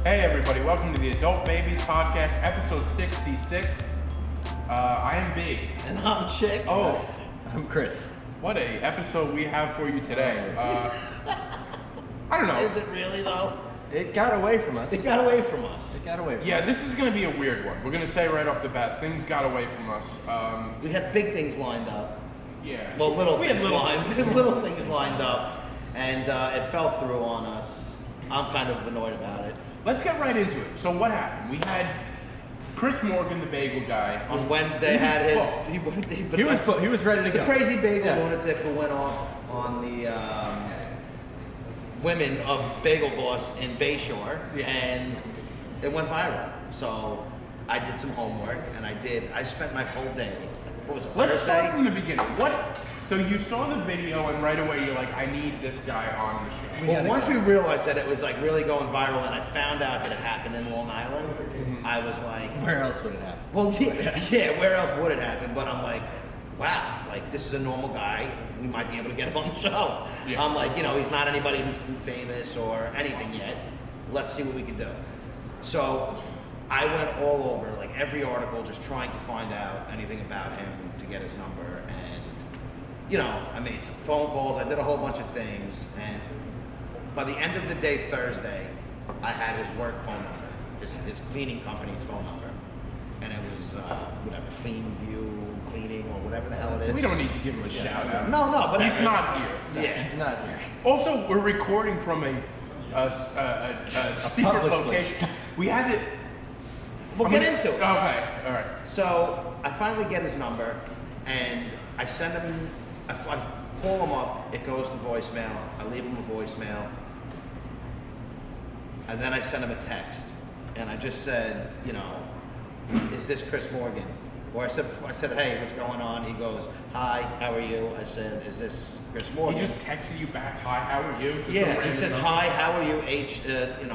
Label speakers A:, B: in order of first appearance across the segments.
A: Hey everybody, welcome to the Adult Babies Podcast, episode 66. I am Big.
B: And I'm Chick.
A: Oh,
C: I'm Chris.
A: what a episode we have for you today. I don't know.
B: Is it really though?
C: It got away from us.
B: It got away from us.
C: It got away from us.
A: Yeah, this is going to be a weird one. We're going to say right off the bat, things got away from us.
B: We had big things lined up.
A: Yeah.
B: Well, little
A: We had
B: things
A: little
B: lined,
A: things.
B: little things lined up, and it fell through on us. I'm kind of annoyed about it.
A: Let's get right into it. So what happened? We had Chris Morgan, the bagel guy.
B: On Wednesday, had his
C: He was ready to
B: the
C: go.
B: crazy bagel
C: Yeah.
B: lunatic who went off on the women of Bagel Boss in Bayshore,
A: Yeah.
B: and it went viral. So I did some homework, and I spent my whole day. What was it?
A: Let's
B: Thursday?
A: start from the beginning. So you saw the video and right away you're like, I need this guy on the show.
B: Well,
C: gotta
B: once
C: go.
B: we realized that it was like really going viral, and I found out that it happened in Long Island, I was like,
C: Where else would it happen?
B: well, yeah, where else would it happen? But I'm like, wow, like this is a normal guy. We might be able to get him on the show.
A: Yeah.
B: I'm like, he's not anybody who's too famous or anything yet. Let's see what we can do. So I went all over, like every article, just trying to find out anything about him to get his number. And, I made some phone calls. I did a whole bunch of things. And by the end of the day, Thursday, I had his work phone number, his cleaning company's phone number. And it was, whatever, Clean View Cleaning or whatever the hell it is.
A: We don't need to give him a shout out.
B: No, but
A: He's not here.
B: Yeah.
C: He's not here.
A: Also, we're recording from a secret
C: public
A: location.
C: place.
A: We had it.
B: We'll get into it.
A: Okay, all right.
B: So I finally get his number, and I send him. I call him up. It goes to voicemail. I leave him a voicemail, and then I send him a text, and I just said, is this Chris Morgan? Or I said, hey, what's going on? He goes, hi, how are you? I said, is this Chris
A: He
B: Morgan?
A: just texted you back, hi, how are you? Just a
B: Yeah, he
A: random
B: says,
A: number.
B: hi, how are you?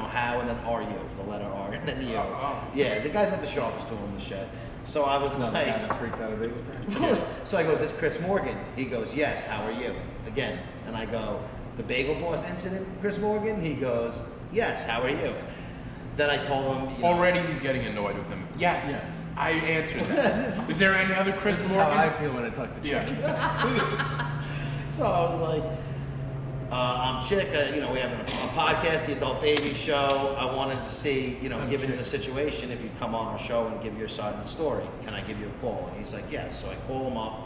B: How, and then are you, the letter R, and then you.
A: Oh.
B: Yeah, the guy's not the sharpest tool in the shed. So I was
C: No, the
B: like,
C: guy that freaked out a bit with me.
B: so I go, is this Chris Morgan? He goes, yes, how are you? Again, and I go, the Bagel Boss incident, Chris Morgan? He goes, yes, how are you? Then I told him,
A: Already he's getting annoyed with him. Yes,
C: Yeah.
A: I answered that. Is there any other Chris
C: This is
A: Morgan?
C: how I feel when I talk to Chick.
A: Yeah.
B: so I was like, I'm Chick, we have a podcast, the Adult Baby Show. I wanted to see, given the situation, if you'd come on our show and give your side of the story, can I give you a call? And he's like, yes. So I call him up.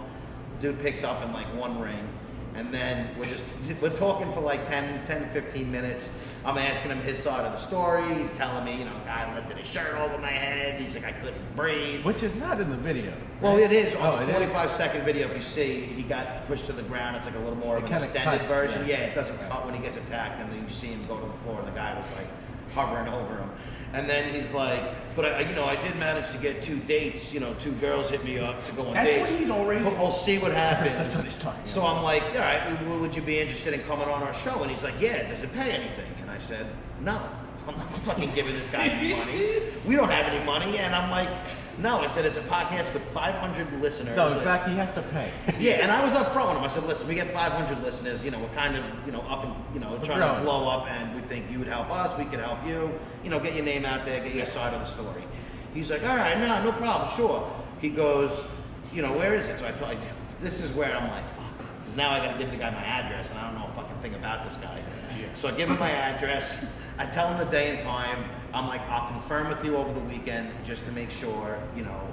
B: Dude picks up in like one ring. And then we're talking for like 10, 15 minutes. I'm asking him his side of the story. He's telling me, guy lifted his shirt over my head. He's like, I couldn't breathe.
C: Which is not in the video.
B: Well,
C: right?
B: it is on
C: Oh,
B: the
C: it is?
B: 45-second video. If you see, he got pushed to the ground. It's like a little more of
C: It
B: an
C: kinda
B: extended
C: cuts,
B: version.
C: yeah.
B: Yeah, it doesn't cut when he gets attacked, and then you see him go to the floor, and the guy was like hovering over him. And then he's like, but I did manage to get 2 dates. 2 girls hit me up to go on
A: That's
B: dates.
A: what he's already.
B: But we'll see what happens.
C: That's what he's talking
B: So
C: about.
B: I'm like, all right, would you be interested in coming on our show? And he's like, yeah, does it pay anything? And I said, no, I'm not fucking giving this guy any money. We don't have any money. And I'm like, no. I said, it's a podcast with 500 listeners.
C: No, in fact, he has to pay.
B: Yeah, and I was up front with him. I said, listen, we get 500 listeners. We're kind of, up and, trying to
C: growing.
B: blow up, and we think you would help us. We could help you. Get your name out there, get your side of the story. He's like, all right, no problem, sure. He goes, where is it? So I told him, this is where I'm like, fuck. Because now I got to give the guy my address, and I don't know a fucking thing about this guy.
A: Yeah.
B: So I give him my address. I tell him the day and time. I'm like, I'll confirm with you over the weekend just to make sure,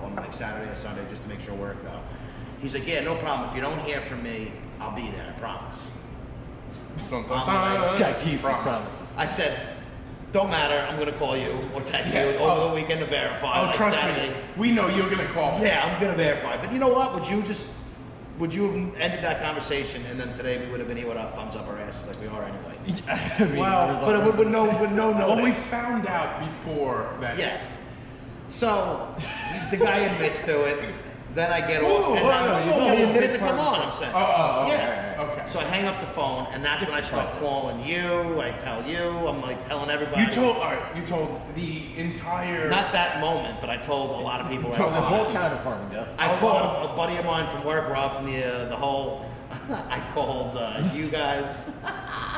B: on like Saturday or Sunday, just to make sure we're go. He's like, yeah, no problem. If you don't hear from me, I'll be there, I promise.
A: Dun, dun, dun.
C: This guy keeps his
A: Promise.
C: promises.
B: I said, don't matter, I'm going to call you or text
A: Yeah.
B: you over the weekend to verify.
A: Oh,
B: like
A: trust
B: Saturday.
A: me. We know you're gonna call.
B: Yeah, I'm going to verify. But you know what? Would you have ended that conversation, and then today we would have been here with our thumbs up our asses like we are anyway?
C: I mean,
A: Well,
C: there was
B: But it
C: all-
B: would with no
A: Well, we
B: notice.
A: found out before that.
B: Yes. So the guy admits to it. Then I get off.
A: Whoa,
B: And
A: whoa,
B: he
A: whoa,
B: admitted to
A: whoa.
B: come on, I'm saying.
A: Oh, okay,
B: Yeah.
A: okay.
B: So I hang up the phone, and that's when I start calling you. I tell you. I'm like telling everybody.
A: You told the entire.
B: Not that moment, but I told a lot of people.
C: So the
B: around.
C: whole town of Farmingdale.
B: I called a buddy of mine from work, Rob, from the whole. I called you guys.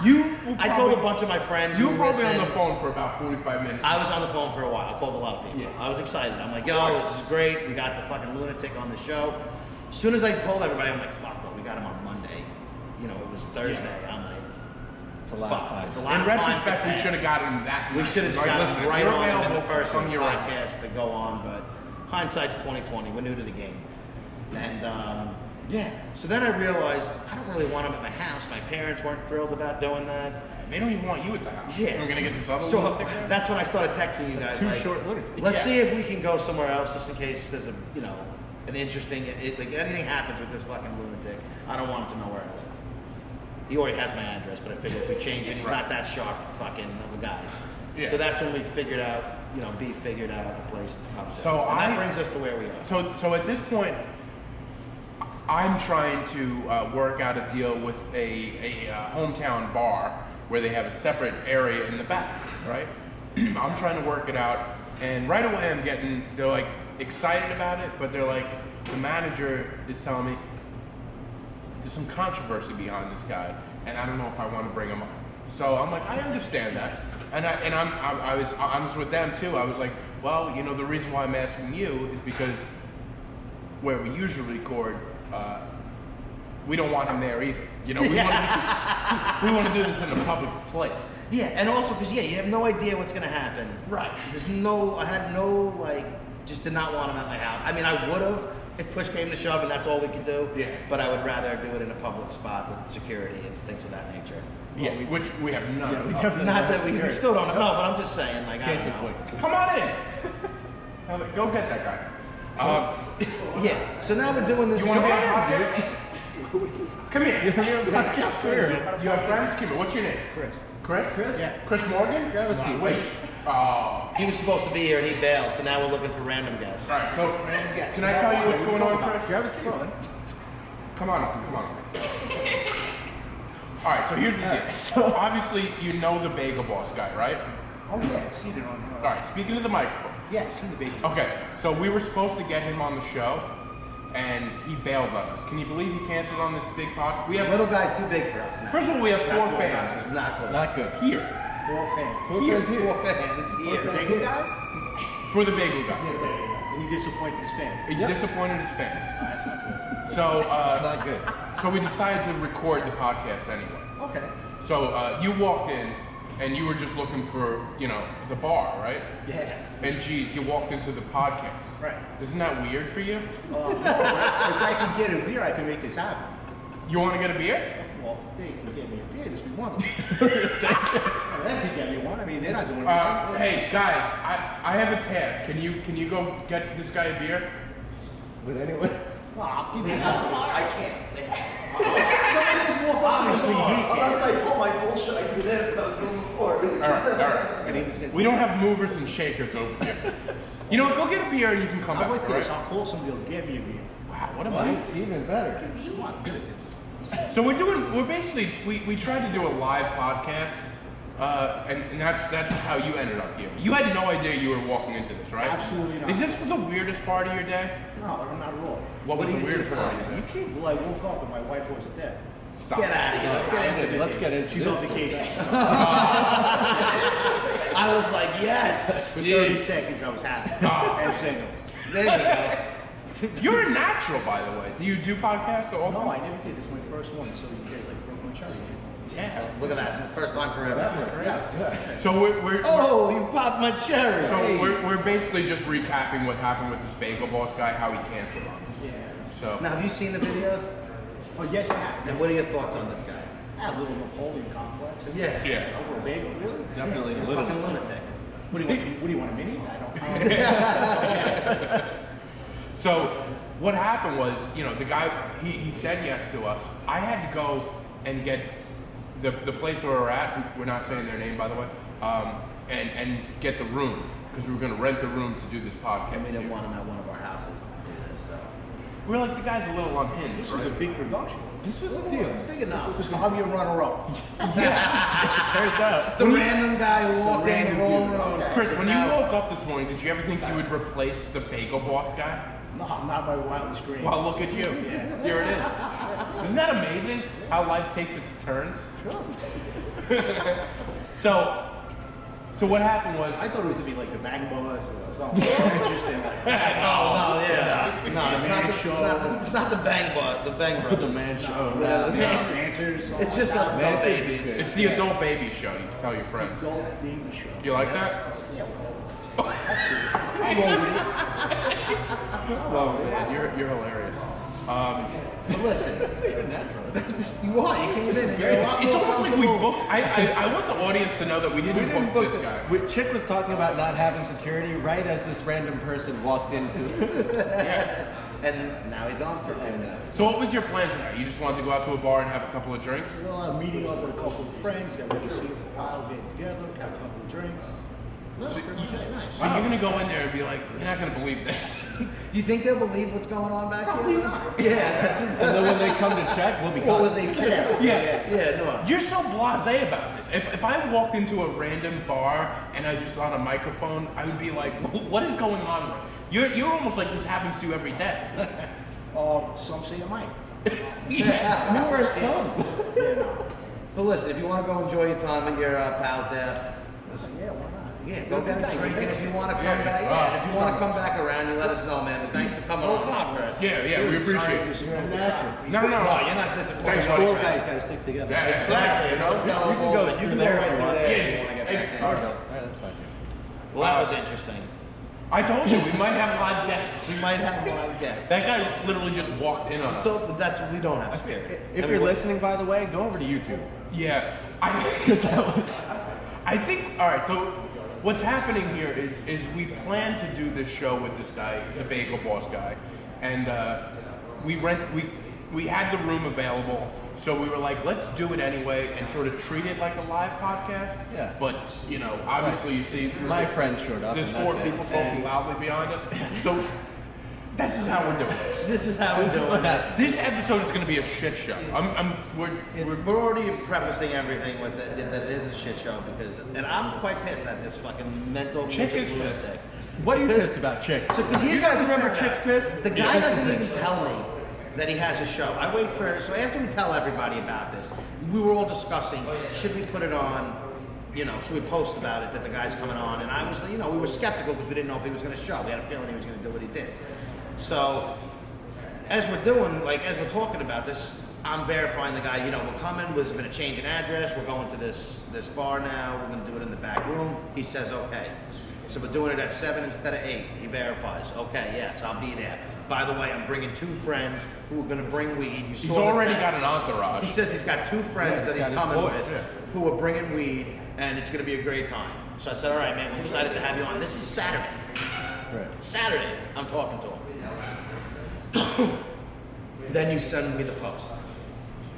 A: You.
B: I told a bunch of my friends.
A: You
B: who
A: were probably on
B: listened.
A: the phone for about 45 minutes.
B: I was on the phone for a while. I called a lot of people.
A: Yeah.
B: I was excited. I'm like, yo, this is great. We got the fucking lunatic on the show. As soon as I told everybody, I'm like, fuck though, we got him on Monday. You know, it was Thursday. I'm like,
C: It's a lot of time.
B: It's a lot
A: In
B: of time
A: retrospect,
B: to
A: we
B: pass.
A: should have gotten that.
B: We should have just
A: Like,
B: got
A: listen,
B: him
A: if
B: right
A: you're
B: on in the
A: available,
B: first
A: come your way.
B: podcast to go on, but hindsight's 2020. We're new to the game. And yeah, so then I realized I don't really want him at my house. My parents weren't thrilled about doing that.
A: They don't even want you at the house.
B: Yeah.
A: We're gonna get this other
B: So
A: lunatic there?
B: that's when I started texting you guys.
C: Too
B: like,
C: short lunatic.
B: let's
A: Yeah.
B: see if we can go somewhere else, just in case there's a, you know, an interesting, like anything happens with this fucking lunatic. I don't want him to know where I live. He already has my address, but I figured if we change it, he's not that sharp fucking of a guy.
A: Yeah.
B: So that's when we figured out, you know, B figured out a place to come to.
A: So
B: and that
A: I-
B: brings us to where we are.
A: So at this point, I'm trying to work out a deal with a hometown bar where they have a separate area in the back, right? I'm trying to work it out, and right away they're like excited about it, but they're like, the manager is telling me there's some controversy behind this guy, and I don't know if I want to bring him up. So I'm like, I understand that, and I was honest with them too. I was like, well, you know, the reason why I'm asking you is because where we usually record, we don't want him there either. You know, we want to do this in a public place.
B: Yeah, and also because you have no idea what's gonna happen.
A: Right.
B: I had no like, just did not want him at my house. I mean, I would have if push came to shove, and that's all we could do.
A: Yeah.
B: But I would rather do it in a public spot with security and things of that nature.
A: Yeah, which we have none.
C: Yeah, we
A: of.
C: definitely-
B: Not that we still don't know, but I'm just saying, like, I
C: Case
B: don't
C: in
B: know.
C: point.
A: Come on in. Go get that guy.
B: Yeah. So now we're doing this.
A: You want to be on podcast? Come here.
C: You
A: have friends? Come here. What's your name?
C: Chris.
A: Chris?
C: Yeah.
A: Chris Morgan?
C: Grab a seat.
A: Wait. Oh.
B: He was supposed to be here and he bailed, so now we're looking for random guests.
A: All right. So, can I tell you what's going on, Chris?
C: Grab a seat.
A: Come on up. Come on up. All right. So here's the deal. So obviously, you know the Bagel Boss guy, right?
D: Oh yeah, seen it on.
A: All right. Speaking to the microphone.
D: Yeah, seen the baby.
A: Okay. So we were supposed to get him on the show, and he bailed on us. Can you believe he canceled on this big pod? We have.
B: Little guy's too big for us now.
A: First of all, we have four
D: Not good,
A: fans
B: Not good.
C: Not good.
A: here.
D: 4 fans.
A: Here.
B: Four fans here.
D: The bagel guy?
A: For the Bagel guy.
D: And you disappointed his fans.
A: He disappointed his fans.
D: That's not good.
A: So,
C: Not good.
A: so we decided to record the podcast anyway.
D: Okay.
A: So you walked in, and you were just looking for, you know, the bar, right?
D: Yeah.
A: And geez, you walked into the podcast.
D: Right.
A: Isn't that weird for you?
D: If I can get a beer, I can make this happen.
A: You want to get a beer?
D: Well, they can get me a beer. This be one of them. They can get me one. I mean, they're not doing anything.
A: Hey guys, I have a tab. Can you go get this guy a beer?
C: But anyway.
D: Well, I'll give you one.
B: I can't.
D: Obviously, he
B: Unless
D: can.
B: I pull my bullshit, I do this that I was doing before.
A: All right.
D: And he just gets-
A: We don't have movers and shakers over here. You know what? Go get a beer and you can come
D: How
A: back.
D: about
A: All right?
D: this? I'll call somebody to get me a beer.
A: Wow, what a
C: Well,
A: move.
C: it's even better.
D: I'm good at this.
A: So we're basically, we tried to do a live podcast, and that's how you ended up here. You had no idea you were walking into this, right?
D: Absolutely not.
A: Is this the weirdest part of your day?
D: No, I'm not at all.
A: What was
B: do
A: the
B: you do
A: weirdest
B: for
A: part
B: fun?
A: of your
D: You
A: day?
D: can't. Well, I woke up and my wife was dead.
A: Stop.
B: Get out of here. Let's get into it.
C: Let's get into
D: She's
C: it.
D: on vacation.
B: I was like, yes.
D: For 30 seconds, I was happy and single.
B: There you go.
A: You're a natural, by the way. Do you do podcasts or all?
D: No, I never did. This is my first one, so you guys like broke my cherry.
B: Yeah. Look at that. It's the first time forever.
C: Yeah.
A: So we're
B: Oh, you popped my cherry.
A: so we're basically just recapping what happened with this Bagel Boss guy, how he canceled on us.
D: Yeah.
A: So
B: Now, have you seen the videos?
D: Oh, yes, I have.
B: And what are your thoughts on this guy?
D: I have a little Napoleon complex.
B: Yeah.
A: yeah.
D: Over a bagel, really?
C: Definitely
B: He's a
C: little.
B: fucking lunatic.
D: What do you want, a mini? I don't.
A: So what happened was, you know, the guy he said yes to us. I had to go and get the place where we're at. We're not saying their name, by the way, and get the room because we were going to rent the room to do this podcast.
B: And we didn't want him at one of our houses to do this, so.
A: We were like, the guy's a little unhinged.
D: This was a big production.
C: This was a deal.
B: Big enough.
D: This was going to be a runner-up.
C: Turns out.
B: The random guy who walked in the wrong room.
A: Chris, when you woke up this morning, did you ever think you would replace the Bagel Boss guy?
D: No, not my wildest dreams.
A: Well, look at you. Here it is. Isn't that amazing how life takes its turns?
D: Sure.
A: So what happened was,
D: I thought it was gonna be like the Bang Boss or something interesting like that.
B: No, yeah. No, it's not,
D: Man
B: the,
D: show.
B: it's not the Bang Bot, the Bang Brothers.
C: The man show.
B: Yeah, the
D: Yeah,
B: man-
D: dancers.
B: It's just us adult
C: Dancers is
B: babies.
C: good.
A: it's the adult baby show. You can tell your friends.
D: Adult baby show.
A: You like that?
D: Yeah, well, that's good. I'm over it. I'm over it.
A: Yeah, you're hilarious.
B: But listen,
C: You're natural.
B: you are. You came in and you're a lot
A: It's
B: more
A: almost like we
B: comfortable.
A: booked. I want the audience to know that we didn't, book this guy.
C: Chick was talking about not having security right as this random person walked into.
A: Yeah.
B: And now he's on for a few minutes.
A: So what was your plan tonight? You just wanted to go out to a bar and have a couple of drinks?
D: Well, I'm meeting up with a couple of friends that we see for a while, getting together, have a couple of drinks.
B: No, pretty much it. Nice.
A: So you're gonna go in there and be like, you're not gonna believe this.
B: You think they'll believe what's going on back
D: Probably
B: here?
D: not.
B: Yeah, that's
C: And then when they come to check, we'll be
B: What would
C: caught.
B: they care?
A: Yeah.
B: No.
A: You're so blasé about this. If I walked into a random bar and I just saw a microphone, I would be like, what is going on? You're almost like this happens to you every day.
D: Some say it might.
A: Yeah.
C: You were some.
D: Yeah, no.
B: But listen, if you want to go enjoy your time with your pals there, listen,
D: Yeah, why not?
B: yeah, go get a
D: Thanks,
B: drink. And
D: thanks.
B: if you want to come
A: Yeah.
B: back, if you want to come back around, you let us know, man. But thanks for coming on, Chris.
A: Yeah, we appreciate it.
C: You're a natural.
A: No.
B: No, you're not disappointed.
A: Thanks,
D: All
A: buddy.
D: guys gotta stick together.
A: Yeah.
B: Exactly. You know,
C: You can go
B: but you
C: through
B: can go
C: there
B: right
C: if you
B: through
C: want.
B: there if
A: Yeah.
B: you want to get
A: Hey,
B: back in.
C: All right, that's fine.
B: Well, that was interesting.
A: I told you we might have live guests.
B: We might have live guests.
A: That guy literally just walked in on us.
B: So that's what we don't have spirit.
C: If
B: And
C: you're
B: we-
C: listening, by the way, go over to YouTube.
A: Yeah, I think. All right. So what's happening here is we plan to do this show with this guy, the Bagel Boss guy, and we had the room available, so we were like, let's do it anyway and sort of treat it like a live podcast.
C: Yeah.
A: But you know, obviously, you see,
C: My friend showed up.
A: there's
C: and
A: four
C: that's it.
A: people talking
C: And
A: loudly behind us, so this is how we're doing it.
B: This is how we're
C: This is
B: doing
C: what
B: it.
C: happened.
A: This episode is going to be a shit show.
B: We're already prefacing everything with that it is a shit show because, and I'm quite pissed at this fucking mental
A: Chick
B: midget
A: is pissed.
B: lunatic.
C: What are you
B: Because-
C: pissed about, Chick?
B: So, because
C: You guys remember Chick's pissed?
B: The guy
C: Yeah.
B: doesn't even tell me that he has a show. I wait for, so after we tell everybody about this, we were all discussing, should we put it on, you know, should we post about it that the guy's coming on? And I was, you know, we were skeptical because we didn't know if he was going to show. We had a feeling he was going to do what he did. So, as we're doing, like, as we're talking about this, I'm verifying the guy, you know, we're coming, there's been a change in address, we're going to this bar now, we're going to do it in the back room. He says, okay. So we're doing it at 7 instead of 8. He verifies, okay, yes, I'll be there. By the way, I'm bringing 2 friends who are going to bring weed. You
A: He's
B: saw the
A: already got
B: text.
A: an entourage.
B: He says he's got 2 friends that he's
C: got his
B: coming
C: boys,
B: with
A: yeah.
B: who are bringing weed, and it's going to be a great time. So I said, all right, man, I'm excited to have you on. This is Saturday.
C: Right.
B: Saturday, I'm talking to him. Then you send me the post.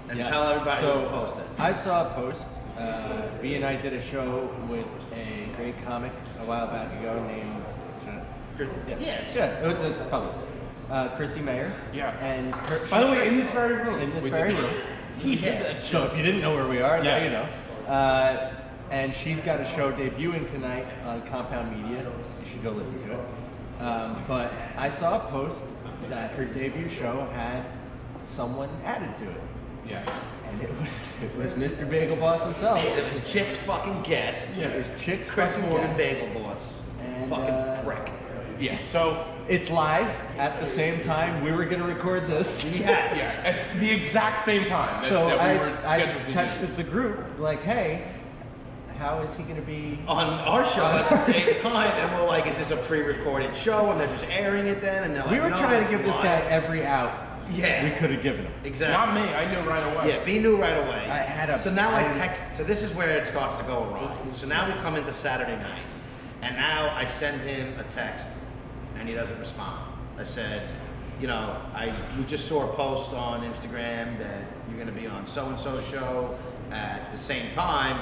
B: And
C: Yeah.
B: tell everybody
C: So,
B: what the post is.
C: I saw a post. B and I did a show with a great comic a while back ago named.
B: Yes.
C: Yeah, it's public. Chrissy Mayer.
A: Yeah.
C: And
A: By the way, in this very room.
C: in this
A: we
C: very
A: did-
C: room.
A: He did that
C: So
A: show.
C: if you didn't know where we are, now
A: Yeah.
C: you know. And she's got a show debuting tonight on Compound Media. You should go listen to it. But I saw a post that her debut show had someone added to it,
A: Yeah.
C: and it was Mr. Bagel Boss himself.
B: It was Chick's fucking guest.
C: It was Chick's
B: Chris
C: fucking
B: Morgan,
C: guest.
B: Bagel Boss.
C: And,
B: Fucking prick.
A: Yeah. So
C: It's live at the same time we were going to record this.
B: Yes.
A: yeah, at the exact same time that,
C: So
A: that we were
C: I
A: scheduled to do
C: texted
A: this.
C: the group like, "Hey, how is he going to be?"
B: On our show at the same time, and we're like, is this a pre-recorded show? And they're just airing it then? And they're like,
C: We were
B: no,
C: trying
B: it's
C: to give this
B: live.
C: guy every out
B: Yeah.
C: we could have given him.
B: Exactly.
A: Not me. I knew right away.
B: Yeah, B knew right away.
C: I had a-
B: So now I
C: I-
B: text. So this is where it starts to go awry. So now we come into Saturday night, and now I send him a text, and he doesn't respond. I said, you know, we just saw a post on Instagram that you're going to be on so and so show at the same time.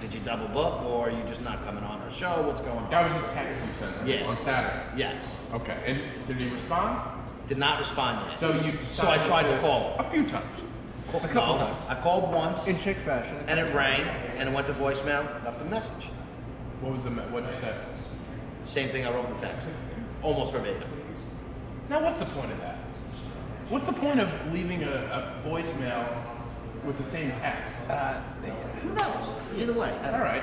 B: Did you double book, or are you just not coming on our show? What's going on?
A: That was a text you sent him
B: Yeah.
A: on Saturday.
B: Yes.
A: Okay. And did he respond?
B: Did not respond yet.
A: So you.
B: So I tried to call.
A: a few times.
C: A couple
B: No,
C: times.
B: I called once,
C: In chick fashion.
B: and it rang, and it went to voicemail. Left a message.
A: What was the what did you say?
B: Same thing I wrote in the text. Almost verbatim.
A: Now, what's the point of that? What's the point of leaving a voicemail with the same text?
B: Who knows? Either way.
A: All right.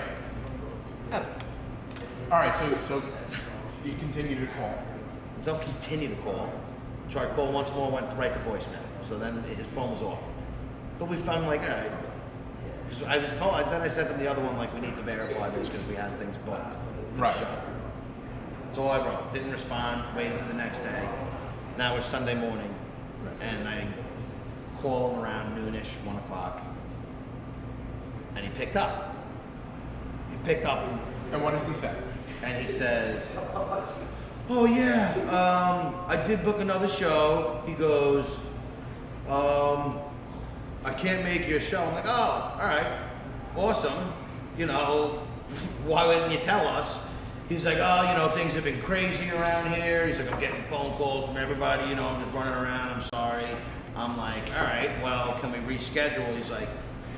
A: All right. So you continue to call.
B: Don't continue to call. Tried to call once more, went right to voicemail. So then his phone was off. But we found like, all right. So I was told, then I sent him the other one, like, we need to verify this because we had things booked for
A: Right.
B: the show. That's all I wrote. Didn't respond, waited to the next day. Now it's Sunday morning, and I call him around noonish, 1 o'clock, and he picked up.
A: And what does he say?
B: And he says, oh yeah, I did book another show. He goes, I can't make your show. I'm like, oh, all right, awesome. You know, why wouldn't you tell us? He's like, oh, you know, things have been crazy around here. He's like, I'm getting phone calls from everybody. You know, I'm just running around. I'm sorry. I'm like, all right, well, can we reschedule? He's like,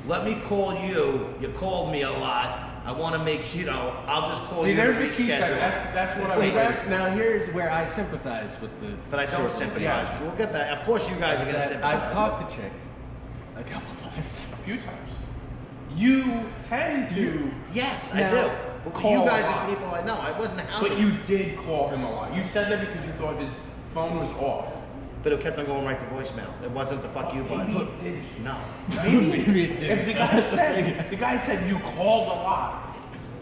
B: let me call you. You called me a lot. I want to make, you know, I'll just call
A: See,
B: you.
A: there's
B: to
A: the key.
B: reschedule.
A: That's what I
C: See,
A: was
C: that's, now here's where I sympathize with the.
B: But I don't
C: short
B: sympathize.
A: Yes.
B: We'll get that. Of course, you guys are gonna sympathize.
C: I've talked to Chick a couple times.
A: a few times. You tend to,
B: Yes,
C: Now,
B: I do. But
A: call
B: you guys
A: a lot.
B: are people I know. I wasn't hounding.
A: but you did call him a lot. You said that because you thought his phone was off.
B: But it kept on going right to voicemail. It wasn't the fuck you button.
A: Maybe it did.
B: No.
C: Maybe it did.
A: If the guy said you called a lot.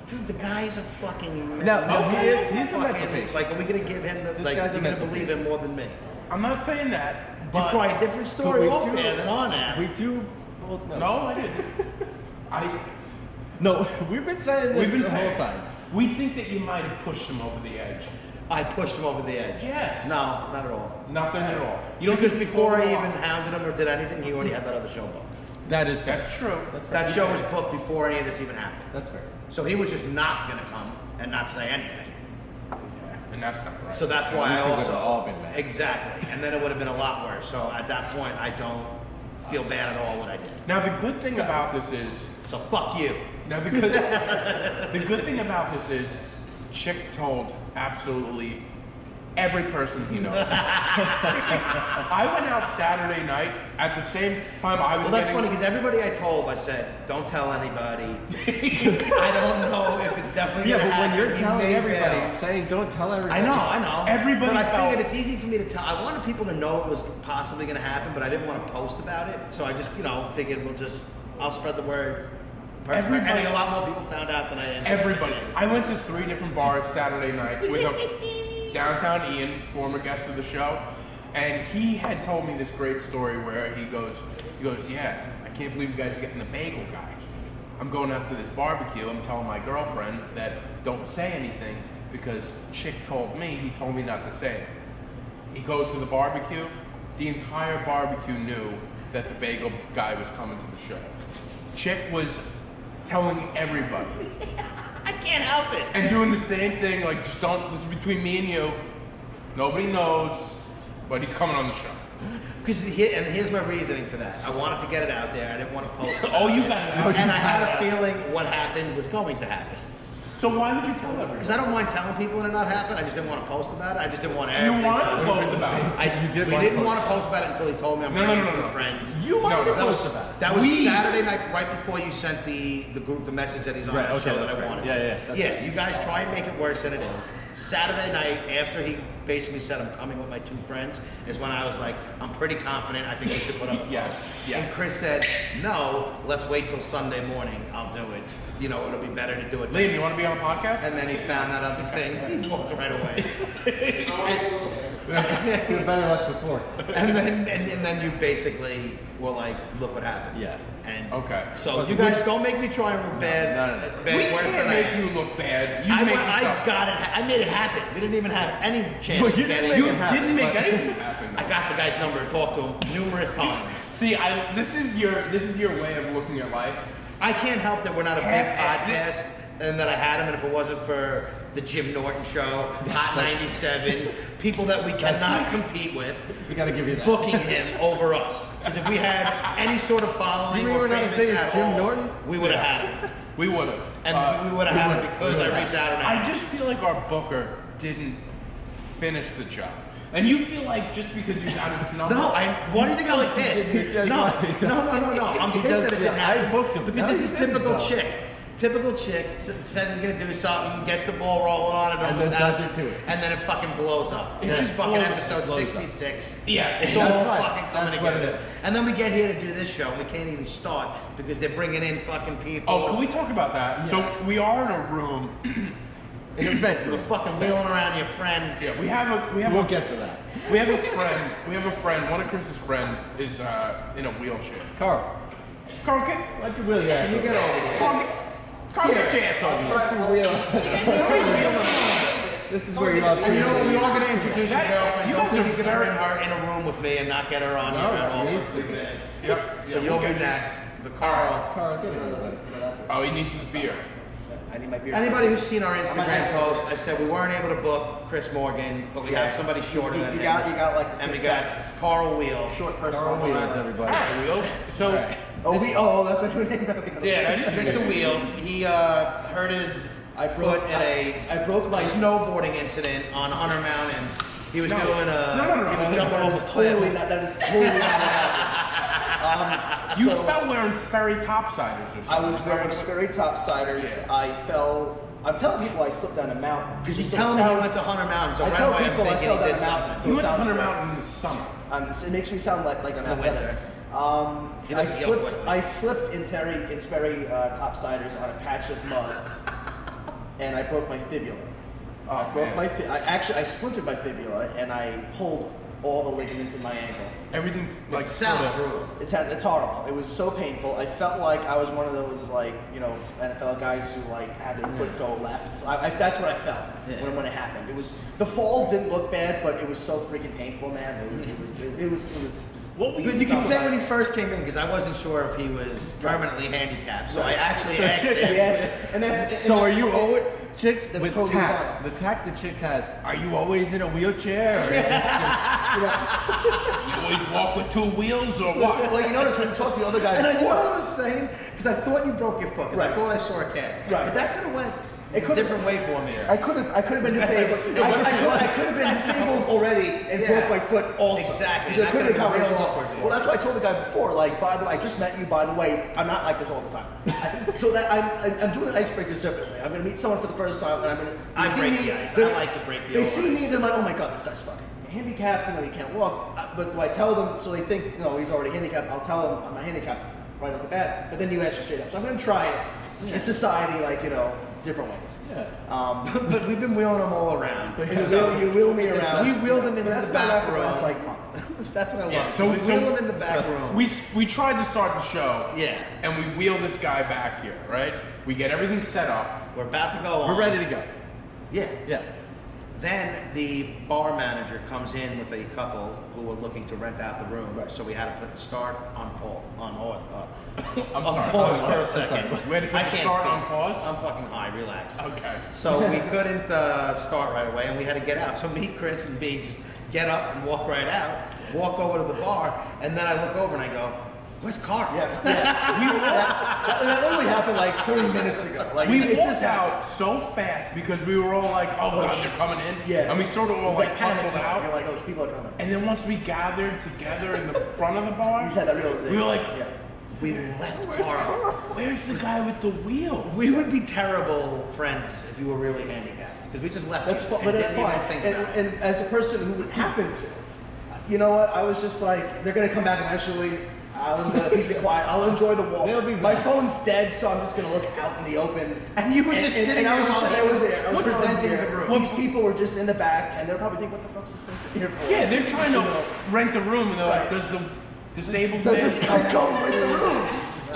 B: Dude, the guy's a fucking.
C: No,
A: okay.
C: he's a mental
B: fucking.
C: patient.
B: Like, are we gonna give him the?
C: This
B: Like,
C: guy's a
B: you're gonna
C: mental
B: believe him more than me?
A: I'm not saying that,
B: You
A: but
B: probably a different
C: But
B: story
C: we
B: off
C: do-
B: there than on air.
C: We do both know.
A: no, I didn't.
C: No, we've been saying this
A: We've been
C: the
A: saying
C: whole time.
A: We think that you might have pushed him over the edge.
B: I pushed him over the edge.
A: Yes.
B: No, not at all.
A: Nothing at all. You don't
B: Because
A: think you
B: before
A: called
B: I
A: him a
B: even
A: lot.
B: hounded him or did anything, he already had that other show booked.
A: That's true.
B: That show was booked before any of this even happened.
C: That's fair.
B: So he was just not gonna come and not say anything.
A: Yeah, and that's not right.
B: So that's why I
C: least we would've
B: also
C: all been mad.
B: Exactly, and then it would have been a lot worse. So at that point, I don't feel bad at all what I did.
A: Now the good thing about this is
B: So fuck you.
A: now the good thing about this is Chick told absolutely every person he knows. I went out Saturday night at the same time I was
B: Well, that's
A: getting,
B: funny because everybody I told, I said, don't tell anybody. I don't know if it's definitely
C: Yeah,
B: gonna
C: but when
B: happen.
C: you're
B: He
C: telling
B: may
C: everybody,
B: bail.
C: saying don't tell everybody.
B: I know.
A: Everybody
B: But I
A: felt-
B: figured it's easy for me to tell. I wanted people to know it was possibly going to happen, but I didn't want to post about it. So I just, figured I'll spread the word.
A: Everybody-
B: And a lot more people found out than I anticipated.
A: everybody. I went to 3 different bars Saturday night with a downtown Ian, former guest of the show, and he had told me this great story where he goes, yeah, I can't believe you guys are getting the bagel guy. I'm going out to this barbecue. I'm telling my girlfriend that don't say anything because Chick told me. He told me not to say it. He goes to the barbecue. The entire barbecue knew that the bagel guy was coming to the show. Chick was telling everybody.
B: I can't help it.
A: And doing the same thing, like, just don't, this is between me and you. Nobody knows, but he's coming on the show.
B: Because here's my reasoning for that. I wanted to get it out there. I didn't want to post it.
A: Oh, you got it out.
B: And I had a feeling what happened was going to happen.
A: So why would you tell
B: Because
A: everybody?
B: I don't mind telling people when it not happened. I just didn't want to post about it. I just didn't want
A: You
B: everything.
A: wanted to post about it.
C: You
B: We
C: did
B: didn't
C: want
B: want to post about it until he told me I'm
A: No,
B: bringing
A: no, no,
B: two
A: no.
B: friends.
C: You wanted to
B: That
C: post
B: was,
C: about it.
B: that was
A: We-
B: Saturday night, right before you sent the group the message that he's on
C: Right,
B: that
C: okay,
B: show that
C: that's
B: I
C: right.
B: wanted.
C: Yeah,
B: to.
C: yeah, that's
B: Yeah,
C: right.
B: you guys try and make it worse than it is. Saturday night, after he basically said I'm coming with my two friends, is when I was like, I'm pretty confident. I think we should put up. A
A: Yes,
B: post.
A: yes.
B: And Chris said, no, let's wait till Sunday morning. I'll do it. It'll be better to do it.
A: Liam, you want to be on a podcast?
B: And then he found that other thing. He walked right away.
C: It was better luck before.
B: and then you basically were like, look what happened.
C: Yeah.
B: And
A: Okay.
B: So
C: But
B: you guys don't make me try and look bad.
C: no.
B: Bad
A: We
B: worse
A: can't
B: than I
A: make
B: am.
A: you look bad. You
B: I,
A: make
B: I
A: yourself.
B: got it. I made it happen. We didn't even have any chance
C: Well,
B: of
C: you didn't
B: getting
C: make
A: You
C: it happen,
A: didn't make
C: but-
A: anything happen.
B: I got the guy's number and talked to him numerous times.
A: See, this is your way of looking at life.
B: I can't help that we're not a big
A: Half-
B: podcast and that I had him, and if it wasn't for the Jim Norton show, Hot 97, people that we cannot compete with,
C: We gotta give you that.
B: booking him over us. Because if we had any sort of following
C: Do you
B: or
C: remember that
B: famous
C: thing,
B: at
C: Jim
B: all,
C: Norton?
B: we would have had him.
A: We would have.
B: And we would have had him because I reached out and
A: I
B: asked.
A: just feel like our booker didn't finish the job. And you feel like just because you got his number.
B: No, why do you think I'm pissed? No. I'm pissed that it didn't happen.
C: I booked him.
B: Because
C: No,
B: this
C: you
B: is
C: didn't,
B: typical
C: though.
B: chick. Typical chick says he's gonna do something, gets the ball rolling on it,
C: And
B: almost
C: then
B: has
C: does it to it.
B: and then it fucking blows up.
A: It
B: And it's
A: just
B: fucking
A: blows up.
B: episode
C: It blows up.
B: 66.
A: Yeah,
B: It's
A: that's
B: all
C: right.
B: fucking coming
C: That's what it
B: together.
C: is.
B: And then we get here to do this show, and we can't even start because they're bringing in fucking people.
A: Oh, can we talk about that? So we are in a room.
C: An event.
B: You're fucking wheeling around your friend.
A: Yeah, we have
C: We'll get to that.
A: We have a friend. We have a friend. One of Chris's friends is in a wheelchair.
C: Carl,
A: Carl,
C: let your wheel
B: Can you get over here?
A: Carl, get your ass over here.
C: This is where you love
B: And you know what? We are going to introduce your
A: That-
B: girlfriend.
A: you
B: Don't
A: guys
B: think
A: are
B: you can
A: very-
B: bring her in a room with me and not get her on here at all
C: he
B: for
C: needs
B: 3
C: to.
B: minutes.
A: Yep.
B: So you'll be next. But Carl.
C: Carl, get it.
A: Oh, he needs his beer.
C: I need my beer.
B: Anybody who's seen our
C: might
B: Instagram
C: have-
B: post, I said we weren't able to book Chris Morgan, but we have somebody shorter than
C: You
B: him.
C: got like the
B: And we got
C: best
B: Carl Wheels.
C: short personal
B: Carl
C: wheels, everybody.
A: Wheels. So,
C: Right. Oh, that's what your name is.
B: Yeah, Mr. Wheels. He hurt his foot in
C: I broke my
B: snowboarding incident on Hunter Mountain. He was
A: No.
B: doing
A: No.
B: he was jumping
C: That
B: over
C: is
B: the cliff.
C: totally not. That is totally not what happened.
A: you
C: So,
A: felt wearing Sperry topsiders or something.
C: I was wearing Sperry topsiders.
A: Yeah.
C: I fell. I'm telling people I slipped down a mountain.
B: Because he's
C: So it
B: telling me he
C: sounds-
B: went to Hunter Mountain, so
C: I
B: right
C: tell
B: away I'm
C: people I
B: thinking
C: fell
B: he
C: down
B: did
C: a mountain.
B: something.
C: So
A: You
C: it
A: went to
C: sounds
A: Hunter
C: great.
A: Mountain in the summer.
C: It makes me sound like an
B: the
C: athletic.
B: winter. He
C: I
B: doesn't yell
C: slipped.
B: quickly.
C: I slipped in Sperry topsiders on a patch of mud, and I broke my fibula.
A: Oh,
C: I broke
A: man.
C: I splintered my fibula, and I pulled all the ligaments in my ankle.
A: Everything like
B: sounds
A: sorta-
B: brutal.
C: It's horrible. It was so painful. I felt like I was one of those NFL guys who had their foot go left. That's what I felt when it happened. It was the fall didn't look bad, but it was so freaking painful, man. It was just.
A: What were
B: But
A: you
B: you can
A: talking
B: say
A: about?
B: when he first came in because I wasn't sure if he was permanently handicapped. So I actually asked him.
C: Yes, and that's.
E: So are you always chicks
C: That's
E: with
C: totally
E: tact?
C: fine.
E: The tact the chicks has. Are you always in a wheelchair? Or is it
A: You always walk with two wheels or what?
C: Well, you notice when you talk to the other guy
B: And I know
C: before,
B: what I was saying because I thought you broke your foot. 'Cause I
C: Right.
B: thought I saw a cast.
C: Right.
B: But that could have went
C: It
B: a
C: could've-
B: different way for me.
C: I could have been disabled. I could have been disabled already and
B: Yeah.
C: broke my foot also.
B: Exactly.
C: So it
B: That
C: could have been
B: could've been real
C: conversation.
B: awkward for
C: Well, that's
B: you.
C: why I told the guy before. Like, by the way, I just met you. By the way, I'm not like this all the time. So that I'm doing the icebreakers differently. I'm gonna meet someone for the first time, and I'm gonna.
B: I
C: they see
B: break
C: me,
B: the ice. I
C: they're-
B: like to break the
C: They
B: old
C: see me,
B: ice.
C: they're like, oh my god, this guy's fucking handicapped. You know, he can't walk. But do I tell them so they think, he's already handicapped? I'll tell them I'm not handicapped right off the bat. But then you ask me straight up. So I'm gonna try it in society, different ways.
E: Yeah.
B: But we've been wheeling them all around.
C: You wheel me around.
B: We wheeled them into
C: That's
B: the
C: been
B: back
C: for the last,
B: room.
C: month.
B: That's what I love.
A: Yeah,
B: So we wheel them in the back room.
A: We tried to start the show.
B: Yeah.
A: And we wheel this guy back here, right? We get everything set up.
B: We're about to go on.
E: We're ready to go.
B: Yeah.
E: Yeah.
B: Then the bar manager comes in with a couple who were looking to rent out the room. So we had to put the start on pause.
A: I'm
B: On
A: sorry.
B: pause for a
E: I'm
B: second.
A: We had to put
B: I
A: the
B: can't
A: start
B: speak.
A: on pause?
B: I'm fucking high. Relax.
A: Okay.
B: So we couldn't start right away, and we had to get out. So me, Chris, and B just get up and walk right out, walk over to the bar, and then I look over and I go, "Where's Carl?"
C: That literally happened like 40 minutes ago. Like
A: We
C: it
A: walked
C: just happened.
A: out so fast because we were all like, oh god, they're coming in.
C: Yeah.
A: And we sort of
C: It
A: all
C: was
A: like
C: panic
A: hustled
C: mode.
A: out.
C: You're like, oh, those people are coming.
A: And then once we gathered together in the front of the bar,
C: You had that realization.
A: we were like,
C: Yeah.
B: We left Carl.
A: where's the guy with the wheel?
B: We would be terrible friends if you were really handicapped, because we just left.
C: That's
B: you
C: fine,
B: and
C: but that's
B: didn't even
C: fine.
B: think
C: And,
B: about it.
C: and as a person who would happen to, you know what? I was just like, they're gonna come back eventually. I'll enjoy peace and quiet. I'll enjoy the walk.
E: They'll be
C: My
E: back.
C: phone's dead, so I'm just gonna look out in the open.
B: And you were just sitting
C: I was
B: there
C: just,
B: while
C: I
B: they
C: was there. I was
B: were presenting
C: there.
B: the room.
C: These people were just in the back, and they'll probably think, "What the fuck's this guy sitting here for?"
A: Yeah, they're trying to
C: You know?
A: rent the room and they're like,
C: Right.
A: does the disabled
C: Does
A: man
C: this guy come in the room?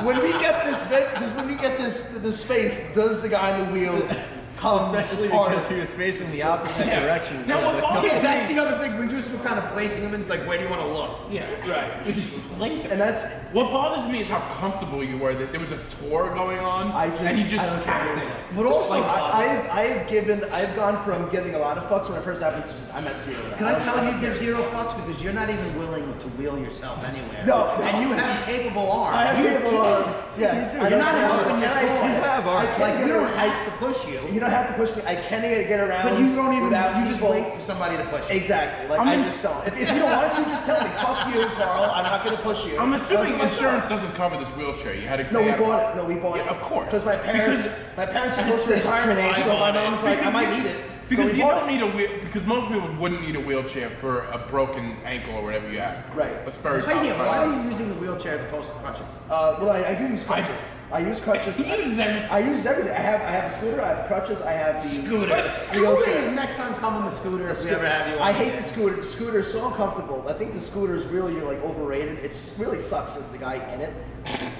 C: When we get this space, does the guy in the wheels come?
E: Especially
C: as part
E: because
C: of-
E: he was facing the opposite
A: Yeah.
E: direction.
A: Now, what bothers
B: Yeah, that's
A: me-
B: the other thing. We just were kind of placing him in. It's like, where do you want to look?
A: Yeah,
C: Right.
A: we just placed
C: And that's
A: What bothers me is how comfortable you were that there was a tour going on and he
C: I
A: just
C: don't
A: tapped
C: care.
A: it.
B: But also,
C: I've gone from giving a lot of fucks when it first happened to just I'm at zero.
B: can I tell you,
C: don't
B: give
C: care.
B: zero fucks because you're not even willing to wheel yourself anywhere.
C: No.
B: and you have capable arms.
C: I have capable arms. Yes,
B: You're not helping
C: and
B: your
C: I-
B: boy.
E: You have arms.
C: I
B: Like
C: can't
B: we
C: get
B: don't
C: it.
B: have to push you.
C: You know have to push me. I can't get around.
B: But you don't even.
C: without
B: You just
C: people.
B: wait for somebody to push you.
C: Exactly. Like I just don't. If you don't want to, just tell me. Fuck you, Carl. I'm not gonna push you.
A: I'm assuming
C: That's
A: insurance doesn't cover this wheelchair. You had to.
C: No, we
A: they had-
C: bought it. No, we bought it.
A: Yeah, of course.
C: Because my parents are close to retirement age, so my mom's like, I might need it.
A: Because
C: so we
A: you
C: bought
A: don't
C: it.
A: need a wheel. Because most people wouldn't need a wheelchair for a broken ankle or whatever you have.
C: Right.
A: A spurred
B: Why are
A: top.
B: you using the wheelchair as opposed to crutches?
C: Well, I do use crutches. I use crutches.
A: He uses everything.
C: I use everything. I have a scooter. I have crutches. I have the
B: Scooter.
C: wheelchair.
B: Next time, come on the scooter if we ever have you on.
C: I hate the scooter. The scooter is so uncomfortable. I think the scooter is really like overrated. It really sucks as the guy in it,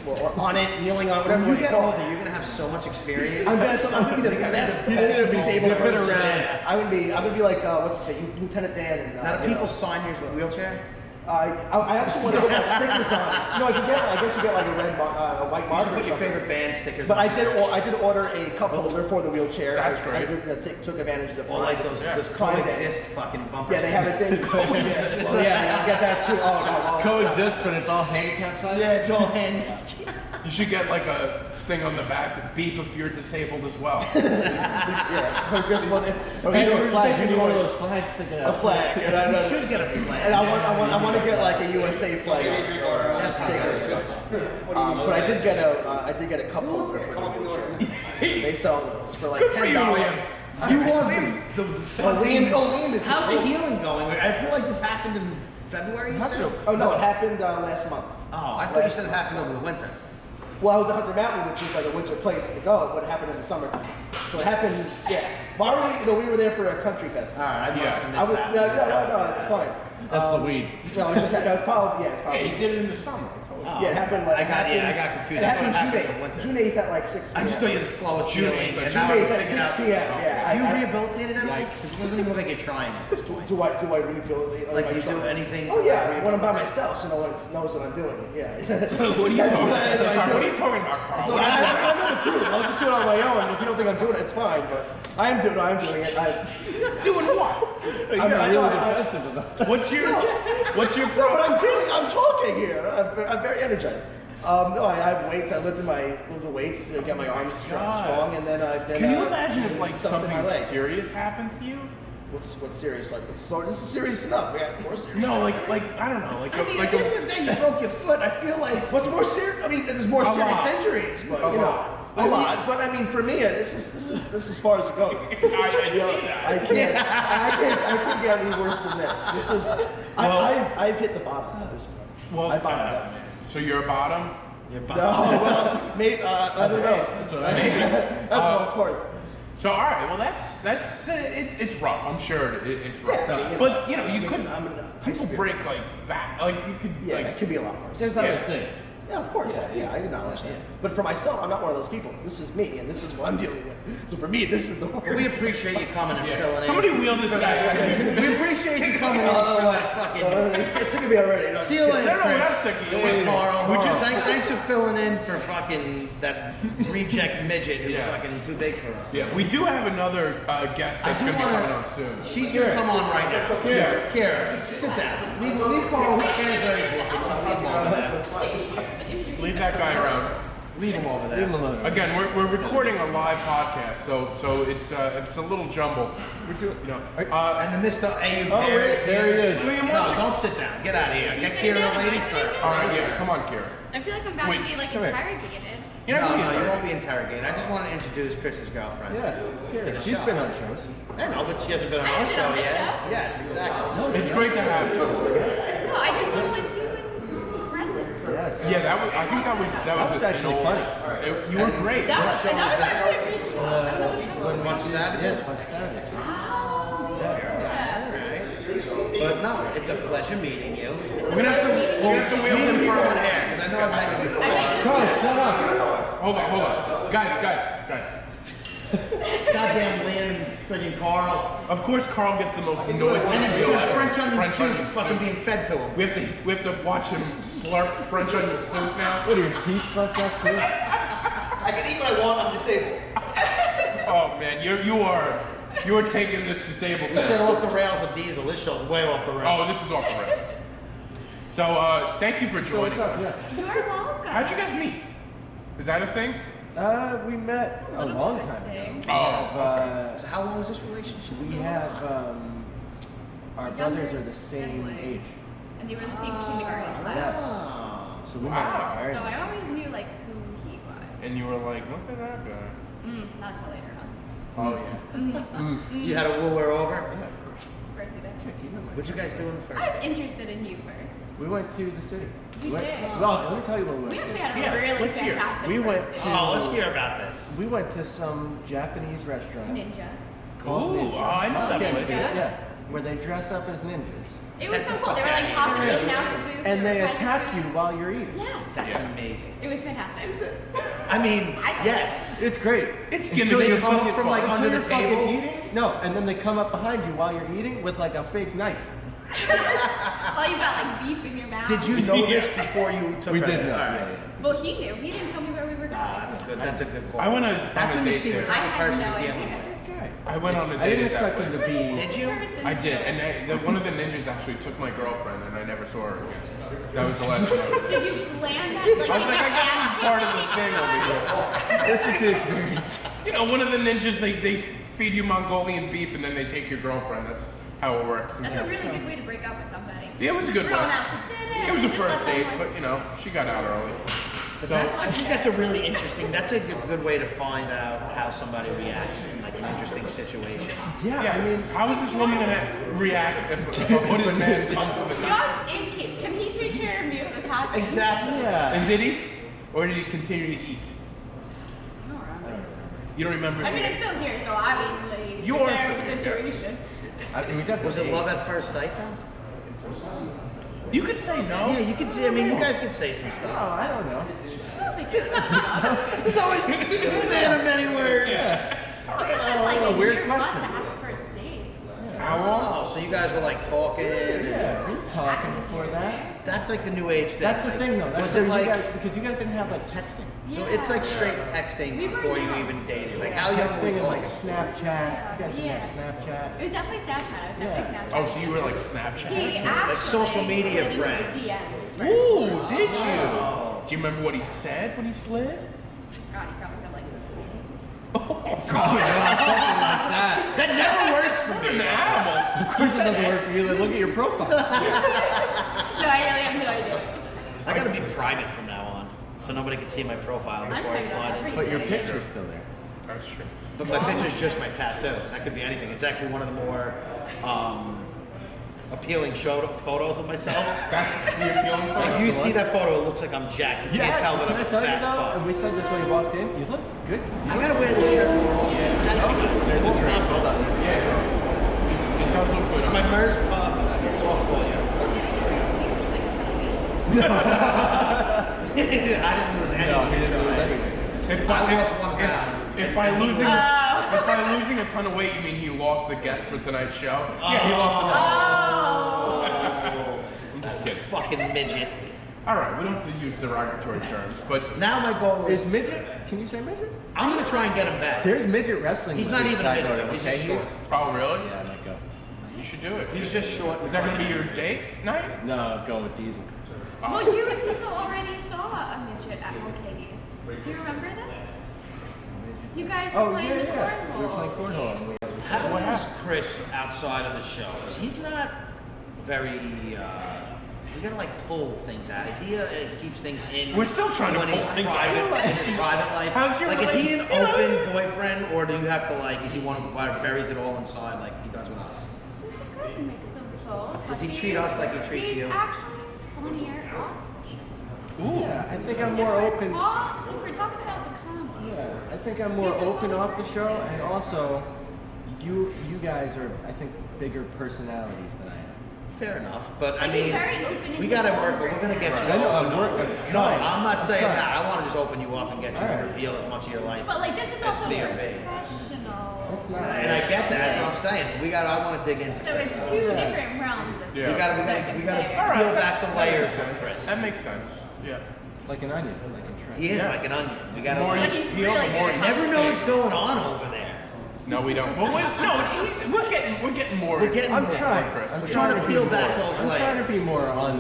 C: or on it, kneeling on whatever
B: When you
C: you
B: get
C: call
B: older,
C: it.
B: you're gonna have so much experience.
C: I'm gonna be the best disabled person around. I'm gonna be like what's his name, Lieutenant Dan. And,
B: Now, do
C: you
B: people
C: know.
B: sign your wheelchair?
C: I actually want to get stickers on it. No, if you get, I guess you get like a white
B: You
C: marker.
B: should put
C: or
B: your
C: something.
B: favorite band stickers.
C: But
B: on
C: I did order a cup holder for the wheelchair.
A: That's
C: I
A: great.
C: took advantage of the
B: Or like those
A: Yeah.
B: coexist fucking bumpers.
C: Yeah, they have a thing. Yes. Well, yeah, you get that too. Oh no.
E: Coexist, but it's all handicap size.
B: Yeah, it's all handy.
A: You should get like a thing on the back to beep if you're disabled as well.
C: Yeah, or just one. Or
E: And
C: you
E: a
C: just
E: flag,
C: making
E: you want
C: noise.
E: those flags sticking
C: A
E: out.
C: flag. And
B: You should get a flag.
C: And I want to get like a USA flag or a
B: That's
C: sticker or
B: hilarious.
C: something. But I did get a cup holder for the wheelchair. They sell those for like
A: Good for you,
C: $10.
A: Liam.
C: You want
A: Liam's the
C: Liam is
B: How's the healing going? I feel like this happened in February. You said?
C: Oh no, it happened last month.
B: Oh, I thought you said it happened over the winter.
C: Well, I was at Hunter Mountain, which is like a winter place to go, but it happened in the summertime. So it happened, yeah. Well, we were there for a country fest.
B: All right, I must have
C: I
B: missed
C: was,
B: that.
C: no, it's fine.
E: That's the weed.
C: No, it's just, it's probably, it's
A: Yeah,
C: probably.
A: he did it in the summer. I told you.
B: Oh.
C: Yeah, it happened like.
B: I got confused.
C: It
B: I thought
C: happened
B: it happened
C: June
B: in the
C: 8th.
B: winter.
C: June 8th at like 6
B: I just thought you were the slowest
A: June
B: healing.
A: eighth,
B: and
C: June
B: now I'm
C: 8th at
B: figuring
C: 6
B: out-
C: p.m. Yeah.
B: Do you
C: I-
B: rehabilitate it at all? Because it doesn't even look like you're trying.
C: Do I rehabilitate?
B: Like, do you
C: myself?
B: do anything
C: Oh
B: to,
C: yeah,
B: like,
C: when I'm by
B: rehabilitate?
C: myself, so no one knows that I'm doing it. Yeah.
A: What are you
C: That's
A: talking
C: what I
A: about?
C: do.
A: What are you talking about, Carl?
C: So I'm not a crew. I'll just do it on my own. If you don't think I'm doing it, it's fine. But I am doing it.
A: Doing what?
E: You
C: I'm-
E: got
C: I
E: really
C: know, I-
E: defensive about that.
A: What's your
C: No, but
A: problem?
C: I'm doing. I'm talking here. I'm very energized. No, I have weights. I lift the weights to get my arms strong, and then.
A: Can you imagine if like
C: stuff in my
A: something
C: leg.
A: serious happened to you?
C: What's serious? Like, so this is serious enough. We got more serious.
A: No, like I don't know, like
B: I mean,
A: like
B: at the end of the day, you broke your foot. I feel like
C: What's more serious? I mean, there's more
A: A
C: serious
A: lot.
C: injuries, but
A: A
C: you know,
A: lot.
C: a lot. But I mean, for me, this is as far as it goes.
A: I
C: You know,
A: see that.
C: I can't get any worse than this. This is. I've hit the bottom at this point.
A: Well,
C: I bottomed out.
A: so you're a bottom.
B: you're
C: No, well, mate, I don't know.
E: That's what I mean.
C: Well, of course.
A: So all right, well that's it's rough. I'm sure it's rough.
C: Yeah,
A: But you know, you could
C: I'm in
A: people break like back, like you could
C: Yeah,
A: like
C: it could be a lot worse.
E: There's other
A: Yeah.
E: things.
C: Yeah, of course. Yeah, I acknowledge that. But for myself, I'm not one of those people. This is me, and this is what I'm dealing with. So for me, this is the worst.
B: We appreciate you coming and
A: yeah.
B: filling
A: Somebody
B: in.
A: wheel this guy.
B: We appreciate you coming in and filling fucking.
C: It's sick of me already. No, I'm
B: See
C: just
B: you
C: kidding.
B: later,
A: No, we're not
B: Chris.
A: sick of you.
B: With Carl.
A: We just-
B: Thanks for filling in for fucking that reject midget who's
A: Yeah.
B: fucking too big for us.
A: Yeah, we do have another guest that's
B: I do
A: gonna be
B: wanna-
A: coming on soon.
B: She's gonna come on right now.
A: Yeah.
B: Here, sit down. Leave Carl. Who cares where he's looking? Just leave him over there.
C: That's fine. It's fine.
A: Leave that guy around.
B: Leave him over there.
E: Leave him alone.
A: Again, we're recording a live podcast, so it's a little jumbled. We're doing, you know.
B: And the Mr. A.U.
E: Oh,
B: Paris
E: wait, there he is.
A: Liam,
B: No,
A: why don't you-
B: don't sit down. Get out of here. Get Kira ladies first.
A: All right, yeah, come on, Kira.
F: I feel like I'm about
A: Wait,
F: to be like
E: come here.
F: interrogated.
A: You're not
B: No,
A: gonna
B: no,
A: be
B: you won't be interrogated. I just want to introduce Chris's girlfriend.
E: Yeah,
B: To the
E: here. She's
B: show.
E: been on shows.
B: I know, but she hasn't been on
F: I
B: our
F: haven't
B: show
F: on this
B: yet.
F: show?
B: Yes, exactly.
A: It's great to have you.
F: No, I just look like you and Brendan.
E: Yes.
A: Yeah, that was. I think that was
E: was actually
A: an
E: funny.
A: You were great.
F: That was
B: show is that?
F: my favorite show.
B: Bunch of savages.
E: Like Saturday.
F: Oh, yeah.
B: Right. But no, it's a pleasure meeting you.
A: We're gonna have to wheel
B: Meet
A: him
B: me
A: for
B: over here, because I know I've met you before.
E: Come on, shut up.
A: Hold on, guys.
B: Goddamn Liam, friggin' Carl.
A: Of course, Carl gets the most noise.
B: And then there's French onion
A: French
B: soup
A: onion
B: fucking
A: soup.
B: being fed to him.
A: We have to watch him slurp French onion soup now.
E: What are your teeth fucked up too?
C: I can eat what I want. I'm disabled.
A: Oh man, you are taking this disabled.
B: We set off the rails with Diesel. This show's way off the
A: Oh,
B: rails.
A: this is off the rails. So thank you for joining
E: What's up?
A: us.
E: Yeah.
F: You're welcome.
A: How'd you guys meet? Is that a thing?
C: We met a
F: little
C: long
F: bit
C: time ago.
F: thing.
C: We
A: Oh,
C: have,
B: So how long is this relationship?
C: we have our brothers are the same
F: Sibling.
C: age.
F: And they were in the same kindergarten class.
C: Yes.
B: Oh.
C: So we
A: Wow.
C: met very
F: So I always knew like who he was.
A: And you were like, look at that guy.
F: Not till later on.
A: Oh yeah.
B: You had to woo her over?
C: Yeah, of course.
F: First event.
C: Check, you know my
B: What'd you guys do in the first?
F: I was interested in you first.
C: We went to the city.
F: We
C: went,
F: did.
C: Well, let me tell you where we
F: We
C: went.
F: actually had a
A: Yeah,
F: really
A: let's hear.
F: fantastic
C: We went
F: first
C: to-
F: date.
B: Oh, let's hear about this.
C: We went to some Japanese restaurant
F: Ninja.
C: called
A: Ooh,
C: Ninja.
A: oh, I know that
C: Yeah,
F: place.
C: Yeah, where they dress up as ninjas.
F: It was
B: Get
F: so
B: the
F: cool. They
B: fuck
F: were
B: outta
F: like
B: here.
F: popping out the booth.
C: And they
F: were
C: attack
F: present
C: you
F: food.
C: while you're eating.
F: Yeah.
B: That's
A: Yeah.
B: amazing.
F: It was fantastic.
B: I mean, yes.
C: It's great.
A: It's
C: Until
A: gimmicky
C: you're
A: as
B: come
A: fuck.
B: up from, like,
C: until
B: under the
C: you're fucking
B: table?
C: Eating, no, and then they come up behind you while you're eating with like a fake knife.
F: Well, you got like beef in your mouth.
B: Did you know this before you took
C: We
B: her
C: did
B: there?
C: know.
B: All right.
C: Yeah, yeah.
F: Well, he knew. He didn't tell me where we were going.
B: Ah, that's good. That's a good call.
A: I went on
B: That's
A: a
B: when you
A: date
B: see what
A: there.
F: I
B: kind of
F: had
B: person
F: no
B: you're dealing
F: idea.
B: with.
C: Okay.
A: I went on a date.
C: I didn't
A: at that
C: expect them to
A: place.
C: be.
B: Did you?
A: I did, and one of the ninjas actually took my girlfriend, and I never saw her again. That was the last time.
F: Did you land that? Like,
A: I was like, I guess this is part of the thing over here.
C: This is the experience.
A: You know, one of the ninjas, they feed you Mongolian beef, and then they take your girlfriend. That's how it works.
F: That's a really good way to break up with somebody.
A: Yeah, it was a good
F: Going
A: one.
F: out to dinner.
A: It was a
F: just
A: first
F: let them,
A: date,
F: like-
A: but you know, she got out early.
B: But
A: So
B: I think that's a really interesting. That's a good way to find out how somebody reacts in like an interesting situation.
C: Yeah,
A: yeah,
C: I mean,
A: how is this woman gonna react if a hooded man comes with a knife?
F: Just in case. Can he take care of me if this happens?
B: Exactly.
C: yeah.
A: And did he, or did he continue to eat?
F: I don't remember.
A: You don't remember?
F: I mean, I'm still here, so obviously.
A: You
F: aware
A: are
F: of the
A: still here, yeah.
F: situation.
C: I mean, we definitely
B: Was it
C: ate.
B: love at first sight though?
A: You could say no.
B: Yeah, you can see. I mean, you guys can say some
C: Oh,
B: stuff.
C: I don't know.
F: I don't think it
B: It's always a man of many words.
F: was like
C: a
F: a
C: weird
F: year plus
C: question.
F: to have a first date.
A: How long?
B: Oh, so you guys were like talking.
C: Yeah, we were talking before that.
B: That's like the new age thing.
C: That's the
B: like,
C: thing, though. That's
B: was
C: where
B: it
C: you
B: like?
C: guys, because you guys didn't have like texting.
B: So it's like
F: Yeah.
B: straight texting
F: We were
B: before you
F: not.
B: even dated. Like how young were
C: Texting
B: you
C: and like
B: talking?
C: Snapchat. You guys didn't
F: Yeah.
C: have Snapchat.
F: It was definitely Snapchat. It was
C: Yeah.
F: definitely Snapchat.
A: Oh, so you were like Snapchat?
F: He actually
B: social media
F: slid into
B: friend.
F: the DMs.
A: Ooh, did you?
B: Oh.
A: Do you remember what he said when he slid?
F: God, he probably said like.
B: That never works for
A: You're an
B: me.
A: animal.
C: Of course it doesn't work for you. Then look at your profile.
F: No, I really have no idea.
B: I gotta be private from now on, so nobody can see my profile before I
F: private
B: slide
F: on
B: into
C: But your
B: it.
C: picture's still there.
A: That's true.
B: But my picture's just my tattoo. That could be anything. It's actually one of the more appealing photos of myself.
A: That's the appealing
B: If
A: part.
B: you see that photo, it looks like I'm jacked. You can't tell that
C: Can
B: I'm
C: I
B: a
C: tell you
B: fat
C: though?
B: fuck.
C: And we said this when you walked in. You look good.
B: I gotta wear this shirt more often.
C: There's a drink. Hold on.
A: Yeah. It does look good.
B: My MERS pub softball year. I didn't lose any.
C: No, he didn't lose anyway.
A: If
B: I lost 1 pound.
A: If by losing,
F: Oh.
A: if by losing a ton of weight, you mean he lost the guest for tonight's show? Yeah, he lost a ton.
F: Oh.
A: I'm just kidding.
B: Fucking midget.
A: All right, we don't have to use derogatory terms, but
B: Now my goal is
C: Is midget? Can you say midget?
B: I'm gonna try and get him back.
C: There's midget wrestling.
B: He's
C: with
B: not
C: me,
B: even a
C: side
B: midget,
C: note,
B: though. He's
C: okay?
B: just short.
A: oh really?
C: Yeah, I might go.
A: You should do it.
B: He's just short. and
A: Is that gonna be
B: funny.
A: your date night?
C: No, I'm going with Diesel.
F: Well, you and Diesel already saw a midget at Mulcahy's. Do you remember this? You guys were
C: Oh
F: playing
C: yeah,
F: the
C: yeah.
F: cornhole.
C: We were playing cornhole. And we
B: How is Chris outside of the show? He's not very. We gotta like pull things out. Is he keeps things in?
A: We're still trying to
B: when
A: pull
B: he's
A: things
B: private,
A: out.
B: in his private life.
A: How's your
B: like, is he an
A: relationship?
B: open boyfriend, or do you have to like? Is he one who buries it all inside like he does with us?
F: He's a good mix of both.
B: Does he
F: He's-
B: treat us like he treats
F: he's
B: you?
F: actually funnier off.
A: Ooh.
C: Yeah, I think I'm more open.
F: If we're talking about the comedy.
C: Yeah, I think I'm more open off the show, and also, you guys are, I think, bigger personalities than I am.
B: Fair enough, but I
F: Like, he's
B: mean,
F: very open in
B: we
F: his
B: gotta
F: own
B: work. We're gonna get you.
C: I know, I'm
B: open
C: working.
B: up.
C: I'm
B: No,
C: trying.
B: I'm not
C: I'm
B: saying
C: trying.
B: that. I want to just open you up and get you to
C: Alright.
B: reveal as much of your life.
F: But like this is
B: as
F: also
B: me or
F: more
B: me.
F: professional.
C: That's not-
B: And I get that. That's what I'm saying. We got. I want to dig into.
F: So
B: Chris.
F: it's two different realms of
A: Yeah.
B: We gotta
A: All right,
B: peel back the layers
A: that
B: from
A: makes
B: Chris.
A: sense. That makes sense. Yeah.
C: Like an onion, like a shrimp.
B: He is
A: Yeah.
B: like an onion. We gotta.
A: The more
F: But
A: you
F: he's
A: peel,
F: really
A: the more
F: good
A: you
F: at
B: Never know what's going on over there.
A: No, we don't. Well, we're getting more.
B: We're getting
C: I'm
B: more.
C: trying.
A: Chris.
C: I'm
B: We're trying to
C: be
B: peel
C: more-
B: back those
C: I'm trying to be
B: layers.
C: more on.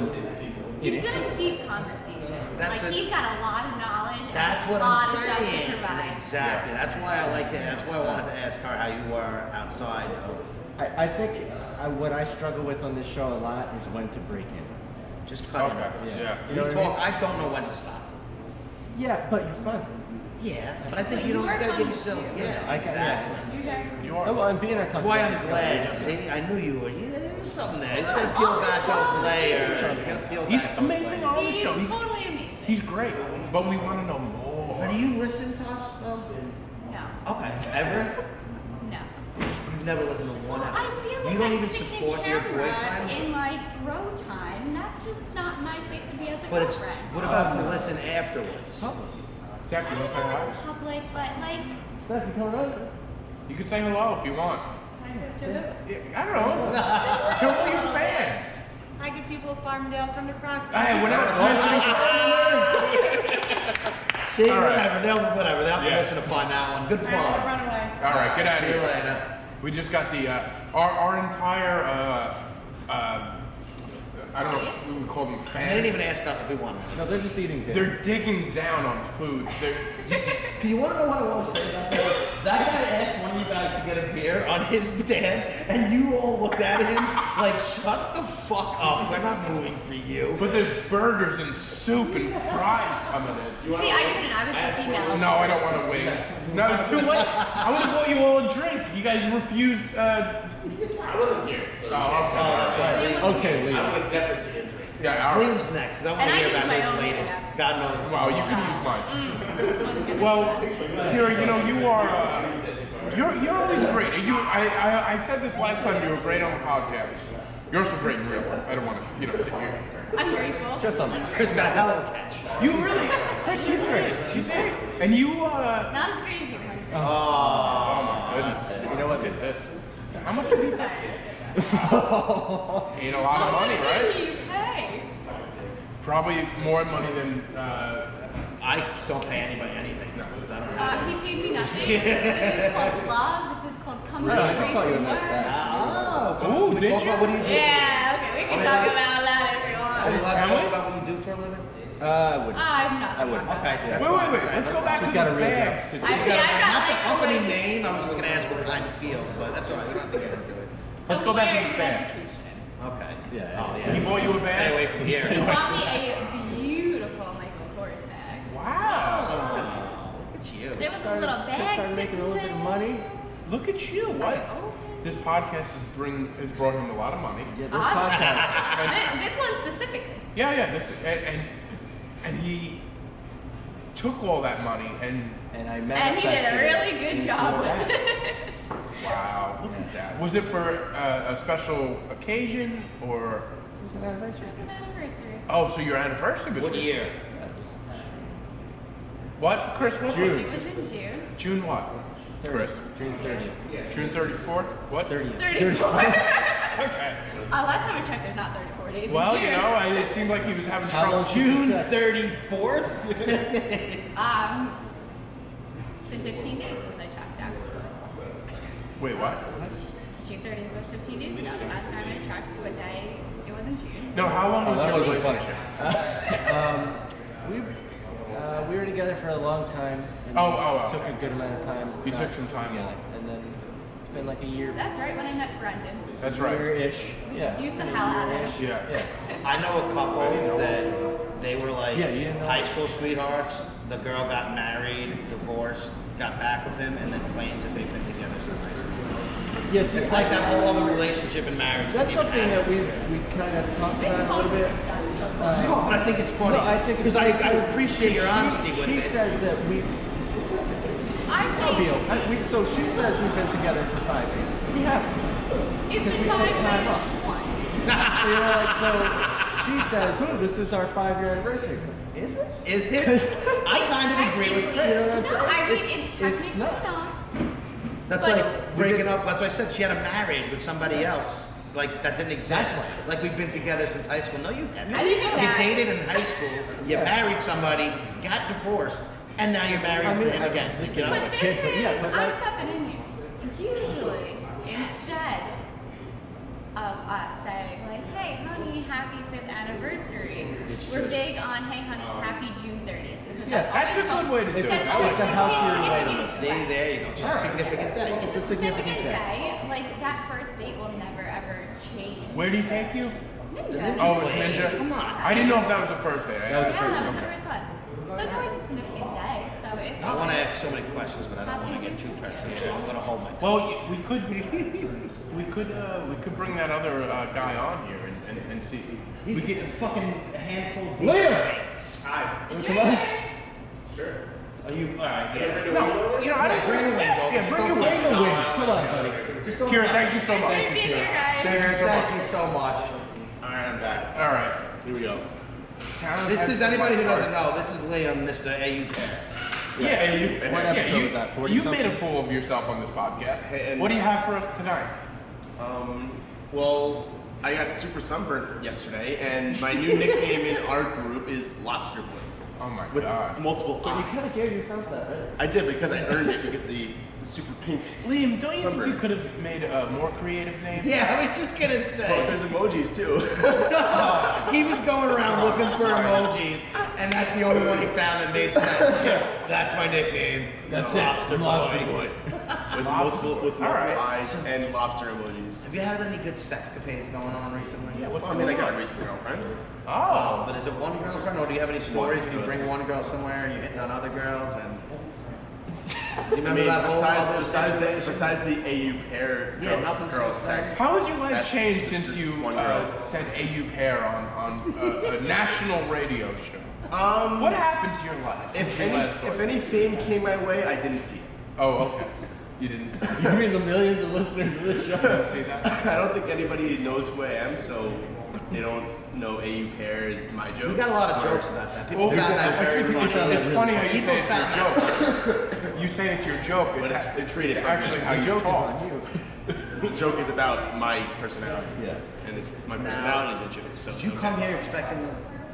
F: He's good at deep conversation.
B: That's
F: Like
B: it.
F: he's got a lot of knowledge
B: That's what
F: a lot
B: I'm
F: of stuff to
B: saying.
F: provide.
B: Exactly. That's why I liked it. That's why I wanted to ask her how you were outside.
C: I think what I struggle with on this show a lot is when to break in.
B: Just cut
A: Okay.
B: it.
A: Yeah.
C: You know
B: We
C: what I
B: talk. I don't know when to stop.
C: Yeah, but you're fun.
B: Yeah, but I think
F: But
B: you
F: you
B: don't
F: are
B: gotta give
F: fun
B: yourself.
F: too.
B: Yeah,
C: I
B: exactly.
F: You guys.
A: You are.
C: Oh, well, I'm being
B: That's why I'm glad.
C: Yeah.
B: See, I knew you were. Yeah, there's something there. You gotta peel back those layers. You gotta peel
A: He's
B: back those
A: amazing
B: layers.
A: on the
F: He's
A: show.
F: totally amazing.
A: He's great, but we want to know more.
B: But do you listen to us though?
F: No.
B: Okay. Ever?
F: No.
B: You've never listened to one
F: I
B: episode.
F: feel like
B: You don't
F: I'm
B: even
F: sticking
B: support
F: a
B: your
F: camera
B: boyfriend.
F: in like bro time. That's just not my place to be as a
B: But it's.
F: girlfriend.
B: What about to listen afterwards?
A: Zach, you want to say
F: I know
A: hi?
F: it's public, but like,
C: Steph, you coming over?
A: You can say hello if you want.
F: I have to do.
A: Yeah, I don't know. Tell all your fans.
G: Hi, good people of Farmdale. Come to Crocs.
A: Hey, whatever.
B: See,
A: All right.
B: whatever. They'll have to
A: Yeah.
B: listen to find that one. Good
G: All right,
B: plug.
G: run away.
A: All right, get out of
B: See you
A: here.
B: later.
A: We just got the our entire I don't know if we would call them
B: And they didn't even
A: fans.
B: ask us if we wanted.
C: No, they're just eating dinner.
A: They're digging down on food.
B: Do you want to know what I want to say about that? That guy asked one of you guys to get a beer on his dad, and you all looked at him like, shut the fuck up. We're not moving for you.
A: But there's burgers and soup and fries coming in.
F: See, I couldn't. I was the female.
A: No, I don't want to wing. No, it's too late. I would have bought you all a drink. You guys refused.
H: I wasn't here, so you
A: Oh,
H: can't-
A: okay.
C: Okay,
H: I'm
C: Leo.
H: gonna defer to Hendrik.
A: Yeah, all right.
B: Liam's next, because I want
F: And
B: to
F: I
B: hear
F: use
B: about
F: my
B: his
F: own
B: latest.
F: stuff.
B: God knows.
A: Wow, you can use mine. Well, Kira, you know you are. You're always great. I said this last time. You were great on the podcast. You're also great in real life. I don't want to, sit here.
F: I'm grateful.
C: Just on that.
B: Chris got a hell of a catch.
A: You really, Chris, she's great. She's great. And you,
F: Not as great as you.
B: Oh,
A: oh my goodness.
C: You know what?
A: Look at this. How much did you pay? Ain't a lot of money, right?
F: You pay.
A: Probably more money than.
B: I don't pay anybody anything. No, because I don't have
F: He paid me nothing. This is called love. This is called coming
C: No, I just
F: straight
C: thought you
F: from
C: were nice
F: work.
C: back.
B: Oh,
A: Ooh,
B: can we
A: did
B: talk
A: you?
B: about what do you do?
F: Yeah, okay, we can
B: Okay.
F: talk about that if you
B: Are we
F: want.
B: allowed to
A: Can
B: talk
A: we?
B: about what you do for a living?
C: I wouldn't.
F: I'm not.
C: I wouldn't.
B: Okay.
A: Wait,
B: that's
A: wait,
B: fine.
A: wait. Let's go back
C: She's
A: to
C: got
A: this
C: a real
A: bag
C: job.
F: I
A: situation.
F: see, I've got
B: Not the
F: like
B: company
F: over-
B: name. I was just going to ask what kind of feels, but that's all right. We don't have to get into it.
A: Let's go back to
F: Where's
A: this bag.
F: education?
B: Okay.
C: Yeah.
B: Oh, yeah.
A: He bought you a bag?
B: Stay away from here.
F: He bought me a beautiful Michael Kors bag.
A: Wow.
B: Oh, look at you.
F: There was a little
C: Just
F: bag.
C: started making a little bit of
F: sitting
C: money.
A: Look at you. What?
F: there. Oh.
A: This podcast has brought him a lot of money.
C: Yeah, this podcast.
F: This one specifically.
A: Yeah. This and he took all that money and
C: And I
F: And
C: manifested
F: he did a really
C: it
F: good
C: into
F: job
C: a
F: with
C: bag.
F: it.
A: wow, look at that. Was it for a special occasion or?
C: It was an anniversary.
F: It's an anniversary.
A: Oh, so your anniversary was
B: What
A: this
B: year?
A: What, Chris? What?
C: June.
F: It was in June.
A: June what? Chris.
C: June 30th.
A: June 34th? What?
C: 30th.
F: 34.
A: Okay.
F: Last time I checked, there's not 34 days. in
A: Well,
F: June.
A: it seemed like he was having
C: How
A: trouble.
C: long-
B: June 34th?
F: The 15 days since I checked out.
A: Wait, what?
F: June 30th was 15 days ago. The last time I checked what day it was in June.
A: No, how long
C: Oh,
A: was
C: that
A: your
C: wasn't funny.
A: relationship?
C: We were together for a long time. And
A: Oh.
C: Took a good amount of time.
A: You
C: not
A: took some time
C: together.
A: off.
C: And then it's been like a year.
F: That's right when I met Brendan.
A: That's right.
C: Year-ish. Yeah.
F: Used the hell out of him.
A: Yeah.
C: Yeah.
B: I know a couple that they were like
C: Yeah, you didn't know.
B: high school sweethearts. The girl got married, divorced, got back with him, and then claims that they've been together since high school.
C: Yes,
B: It's like that whole other relationship and marriage.
C: That's
B: didn't even
C: something that
B: happen.
C: we kind of talked about a little bit.
B: No, but I think it's funny.
C: No, I think
B: because
C: it's-
B: I appreciate your honesty with
C: She
B: it.
C: says that
F: I
C: I'll be
F: say
C: okay. So she says we've been together for 5 years. We haven't.
F: it's
C: because
F: been
C: we took
F: 5
C: time
F: minus
C: off.
F: 1.
C: You know, like, so she says, oh, this is our 5-year anniversary. Is it?
B: Is it? I kind of agree with Chris.
C: You know what I'm
F: No, I
C: saying?
F: mean, it's
C: It's
F: technically
C: not.
F: not.
B: That's
F: But-
B: like breaking up. That's why I said she had a marriage with somebody else. Like that didn't exist. Like we've been together since high school. No, you haven't.
F: I didn't get
B: You
F: married.
B: dated in high school. You
C: Yeah.
B: married somebody, got divorced, and now you're married
C: I mean,
B: to him again. You know?
F: But this
C: kid, but
F: is,
C: yeah, but
F: I'm
C: like-
F: stepping in here. Usually, instead of us saying, like, hey, honey, happy 5th anniversary, we're big on, hey, honey, happy June 30th. Because but
C: Yeah,
A: That's a good way to do it.
C: It's
A: I like
C: a healthier way to
F: Significant
C: look.
B: See, there you go. Just a significant day.
F: It's a significant day. Like that first date will never ever change.
A: Where do you take you?
F: Ninja.
A: Oh, it's Ninja.
B: Come on.
A: I didn't know if that was the first day.
C: That was the
F: Yeah,
C: first
F: that
C: one.
F: was the first one. So it's always a significant day. So it's.
B: I want to ask so many questions, but I don't want to get too personal, so I'm going to hold my tongue.
A: Well, we could bring that other guy on here and see. We
B: He's
A: could,
B: a fucking handful of
C: Liam!
B: Hi.
C: Come on.
H: Sure.
B: Are you? All right.
H: Bring the
A: no,
H: wings over?
A: you know, I
B: Yeah, bring the wings over.
A: Yeah,
B: Just
A: bring
B: don't
A: your
B: touch
A: wings.
C: Bring the wings. Come on, buddy.
B: Just don't
A: Kira,
B: touch
A: thank you so much.
F: Great being here, guys.
A: Thank you so much.
B: Thank you so much.
H: All right, I'm back.
A: All right.
H: Here we go.
A: Tara
B: This
A: has
B: is
A: the
B: anybody who
A: white
B: doesn't
A: card.
B: know. This is Liam, Mr. AU Pair.
A: Yeah,
C: What episode was that, 40
A: you
C: something?
A: made a fool of yourself on this podcast.
H: Hey, and-
A: What do you have for us tonight?
H: Well, I got super sunburned yesterday, and my new nickname in our group is Lobster Boy.
A: Oh my
H: With
A: god.
H: multiple
C: But you kind
H: eyes.
C: of gave yourself that, right?
H: I did because I earned it because the super pink.
A: Liam, don't you think
H: sunburn.
A: you could have made a more creative name?
B: Yeah, I was just gonna
H: Well,
B: say.
H: there's emojis too.
B: He was going around looking for emojis, and that's the only one he found that made sense. That's my nickname.
C: That's
B: Lobster
C: it. Lobster
B: Boy.
H: with multiple
A: Alright.
H: eyes and lobster emojis.
B: Have you had any good sexcapades going on recently?
A: Yeah, what's
H: Well, I mean, I
A: going
H: got
A: on?
H: a recent girlfriend.
A: Oh.
B: But is it one girlfriend, or do you have any stories? You bring one girl somewhere, you're hitting on other girls, and do you remember
H: I mean,
B: that whole other
H: besides the AU pair
B: Yeah, nothing
H: girl
B: says
H: sex.
A: How has your life
H: That's
A: changed since
H: just
A: you
H: one girl.
A: said AU pair on a national radio show? What happened to your life?
H: If
A: since you last
H: any, if
A: spoke?
H: any fame came my way, I didn't see it.
A: Oh, okay. You didn't.
C: You mean the millions of listeners of this show?
A: Didn't see that?
H: I don't think anybody knows who I am, so they don't know AU pair is my joke.
B: We got a lot of jokes about that. People
A: Well,
B: found
A: it's,
B: that very funny.
A: it's funny how you
B: People
A: say it's
B: found
A: your joke. You say it's your joke.
H: But it's creative
A: it's actually
H: purposes.
A: how you
C: Joke is
A: talk.
C: on you.
H: The joke is about my personality.
C: Yeah.
H: And it's my personality is a joke. So
B: Did you come here expecting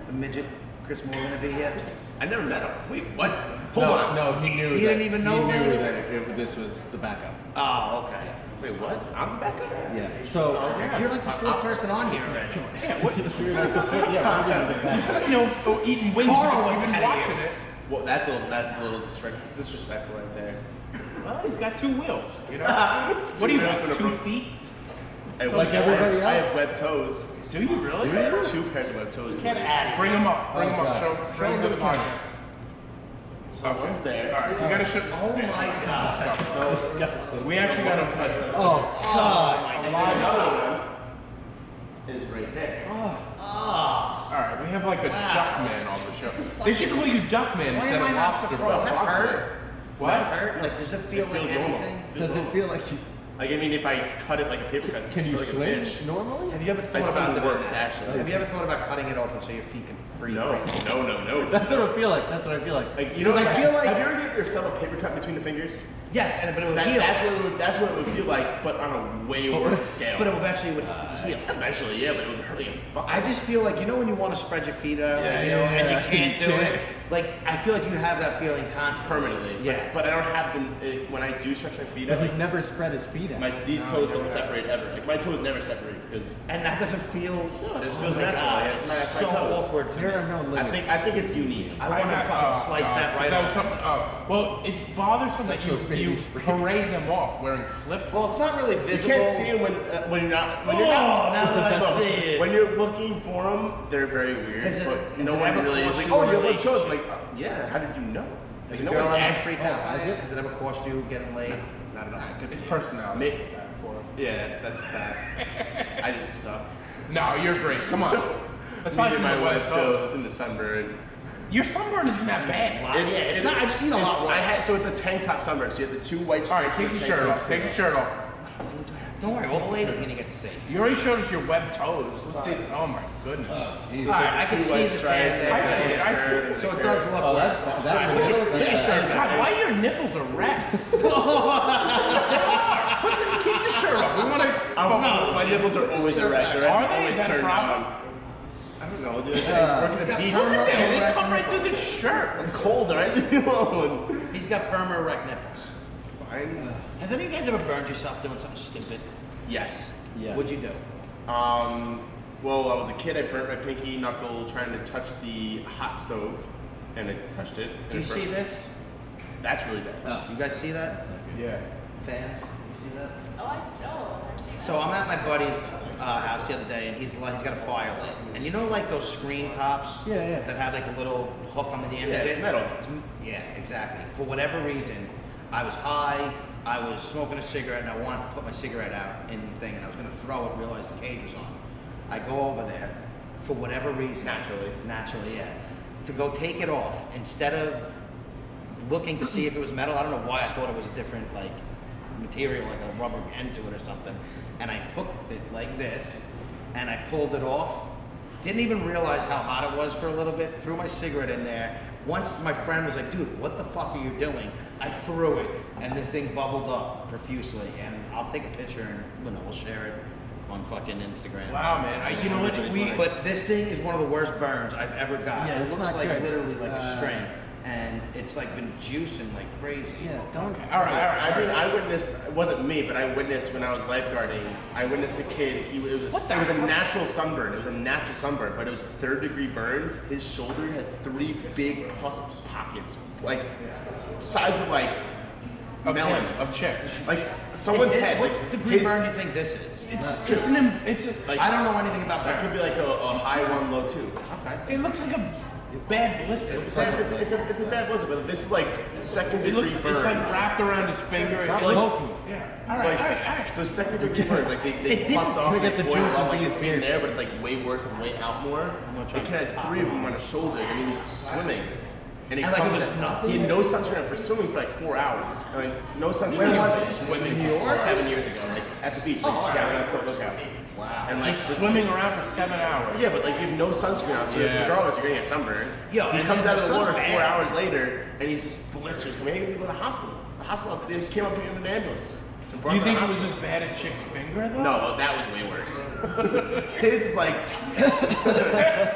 B: the midget Chris Morgan to be here?
H: I never met him. Wait, what? Hold
C: No,
H: on.
C: no, he knew.
B: He didn't even know
C: He knew
B: about it?
C: that this was the backup.
B: Oh, okay.
H: Wait, what? I'm the backup?
C: Yeah. So.
B: You're like the fourth person on here already.
A: Yeah, what,
C: You're like the fifth- yeah, we're gonna get back.
A: you know, eating wings.
B: Carl was
A: You've been
B: ahead of
A: watching
B: you.
A: it.
H: Well, that's a little disrespectful right there.
A: Well, he's got 2 wheels. You know. What do you
H: wheels
A: got?
H: and a
A: 2
H: brook.
A: feet?
C: Like everybody
H: I
C: else?
H: have web toes.
A: Do you really?
H: I have 2 pairs of web toes.
B: Get out of
A: Bring
B: here.
A: him up. Bring him up.
C: Okay.
A: Show him to the podcast.
H: So one's there.
A: All right, you gotta show.
B: Oh my God.
A: We actually got a.
C: Oh God.
H: And another one is right there.
B: Oh.
A: All right, we have like a Duckman on the show. They should call you Duckman
B: Why
A: instead
B: am
A: of
B: I not
A: Lobster
B: surprised? Does
A: Boy.
B: that hurt?
A: What?
B: Does that hurt? Like, does it feel
H: It
B: like
H: feels normal.
B: anything?
C: Does it feel like you?
H: Like, I mean, if I cut it like a paper cut,
C: Can you
H: like a
C: swing
H: bitch.
C: normally?
B: Have you ever
H: I
B: thought about
H: found it
B: that?
H: works actually.
B: Have you ever thought about cutting it open so your feet can breathe?
H: No,
B: freely?
H: no.
C: That's what I feel like. That's what I feel like.
H: Like you know,
B: Because I feel like-
H: have you ever given yourself a paper cut between the fingers?
B: Yes, but it would
H: That,
B: heal.
H: that's what it would feel like, but on a way worse scale.
B: But it eventually would heal.
H: Eventually, yeah, but it would hurt like a fuck.
B: I just feel like, you know when you want to spread your feet out,
H: Yeah,
B: like, you know, and
C: yeah,
B: you can't
C: you
B: do
C: can't.
B: it? Like, I feel like you have that feeling constantly.
H: permanently.
B: Yes.
H: But I don't have when I do stretch my feet
C: But
H: out,
C: he's
H: like,
C: never spread his feet out.
H: these toes don't separate ever. Like my toes never separate because
B: And that doesn't feel.
H: it just feels
B: oh my
H: natural.
B: God,
H: Like,
B: it's
H: it's my
B: so
H: toes.
B: awkward to
C: There
B: me.
C: are no limits.
H: I think it's unique.
B: I want to fucking slice that right
A: Is
B: off.
A: something? Well, it's bothersome that you
C: those babies free.
A: parade them off wearing flip flops.
B: Well, it's not really
H: You
B: visible.
H: can't see them when you're not. When
B: Oh,
H: you're not.
B: now that I
H: Look,
B: see it.
H: When you're looking for them, they're very weird.
B: Has it-
H: but
B: has
H: no
B: it
H: one
B: ever
H: really is
B: caused
H: like,
B: you
H: oh,
B: a
H: you have
B: relationship?
H: toes. I'm like, yeah. How did you know?
B: Has
H: Like,
B: a
H: no
B: girl
H: one
B: ever
H: asked.
B: freaked out by it? Has it ever cost you getting laid?
H: Not at all.
A: It's personality.
H: Me-
A: for him.
H: Yeah, that's that. I just suck.
A: No, you're great. Come on. Aside
H: Me
A: from
H: and my
A: the
H: web
A: web
H: toes
A: toes,
H: in the sunburn.
A: your sunburn isn't that bad.
B: Yeah, it's not. I've seen a lot worse.
H: So it's a tank top sunburn. So you have the 2 white
A: All right,
H: stripes.
A: take
H: and
A: your
H: a
A: shirt
H: tank
A: off.
H: top.
A: Take your shirt off.
B: Don't worry, all the ladies are gonna get to see.
A: You already showed us your web toes. Let's see. Oh my goodness.
B: All right, I can
H: Two
B: see
H: white
B: the
H: stripes
B: tan
H: and
A: I
H: a
A: see it. I see
H: curve
A: it.
H: and
B: So
H: a
B: it does
H: curve.
B: look
C: Oh,
B: worse.
C: that's that.
B: Put your shirt
A: God, why are your nipples erect? Keep the shirt off. We want to.
H: No, my nipples are always erect. Right?
A: Are they?
H: Always
A: Is that a
H: turned
A: problem?
H: on. I don't know, dude. Working
B: He's
H: the
B: got
H: beach.
B: perma
A: They
B: erect
A: come right
B: nipples.
A: through the shirt.
H: I'm cold, right? Leave me alone.
B: He's got perma erect nipples.
H: It's fine.
B: Has any of you guys ever burned yourself doing something stupid?
H: Yes.
C: Yeah.
B: What'd you do?
H: Well, I was a kid. I burnt my pinky knuckle trying to touch the hot stove. and I touched it.
B: Do you see this?
H: That's really bad.
B: You guys see that?
A: Yeah.
B: Fans, you see that?
F: Oh,
B: So I'm at my buddy's house the other day, and he's got a fire lit. And you know, like those screen tops
C: Yeah.
B: that have like a little hook on the end
H: Yeah,
B: of it?
H: it's metal.
B: Yeah, exactly. For whatever reason, I was high, I was smoking a cigarette, and I wanted to put my cigarette out in the thing, and I was going to throw it, realized the cage was on. I go over there, for whatever reason. Naturally, yeah. To go take it off, instead of looking to see if it was metal, I don't know why I thought it was a different, like, material, like a rubber end to it or something. And I hooked it like this, and I pulled it off. Didn't even realize how hot it was for a little bit. Threw my cigarette in there. Once my friend was like, dude, what the fuck are you doing? I threw it, and this thing bubbled up profusely. And I'll take a picture and we'll share it on fucking Instagram.
A: Wow, man. You know what?
B: But this thing is one of the worst burns I've ever got.
C: Yeah,
B: it
C: it's
B: looks
C: not
B: like
C: good.
B: literally like a string. And it's like been juicing like crazy.
C: Yeah, don't.
A: All right.
H: I mean, I witnessed. It wasn't me, but I witnessed when I was lifeguarding. I witnessed a kid. It was a natural sunburn. It was a natural sunburn, but it was 3rd-degree burns. His shoulder had 3 big pus pockets, like size of like melons
A: Of chick.
H: Like someone's head.
B: What degree burn do you think this is?
H: Like,
B: I don't know anything about
H: that could be like a high 1, low 2.
B: Okay.
A: It looks like a bad blister.
H: It's a bad blister, but this is like 2nd
A: It looks.
H: degree burns.
A: It's like wrapped around his finger. It's
C: like-
A: like, yeah. All
H: It's
A: right.
H: like, so 2nd degree burns, like
B: It
H: they
B: didn't-
H: pus off,
C: Look
H: they
C: at the
H: boil
C: juice
H: up,
C: of
H: like
C: these
H: it's in there, but it's like way worse and way out more.
B: gonna
H: The
B: try
H: kid had 3 of them on his shoulders, and he was swimming. And he
B: And, like, it
H: comes,
B: was nothing?
H: he had no sunscreen for swimming for like 4 hours. I mean, no sunscreen.
B: Where was it?
H: Swimming 7 years ago, like at the beach, like down at the lookout.
B: Wow.
H: And like
A: Just
H: this-
A: swimming around for 7 hours.
H: Yeah, but like you have no sunscreen on, so
A: Yeah.
H: regardless, you're gonna get sunburned.
B: Yo,
H: he
B: and
H: comes
B: the
H: out of the
B: sun's
H: water
B: bad.
H: 4 hours later, and he's just blisters. I mean, he had to go to the hospital. The hospital, they just came up to him in an ambulance. and brought
A: You
H: him to
A: think
H: the
A: it was
H: hospital.
A: as bad as chick's finger though?
H: No, well, that was way worse. His is like,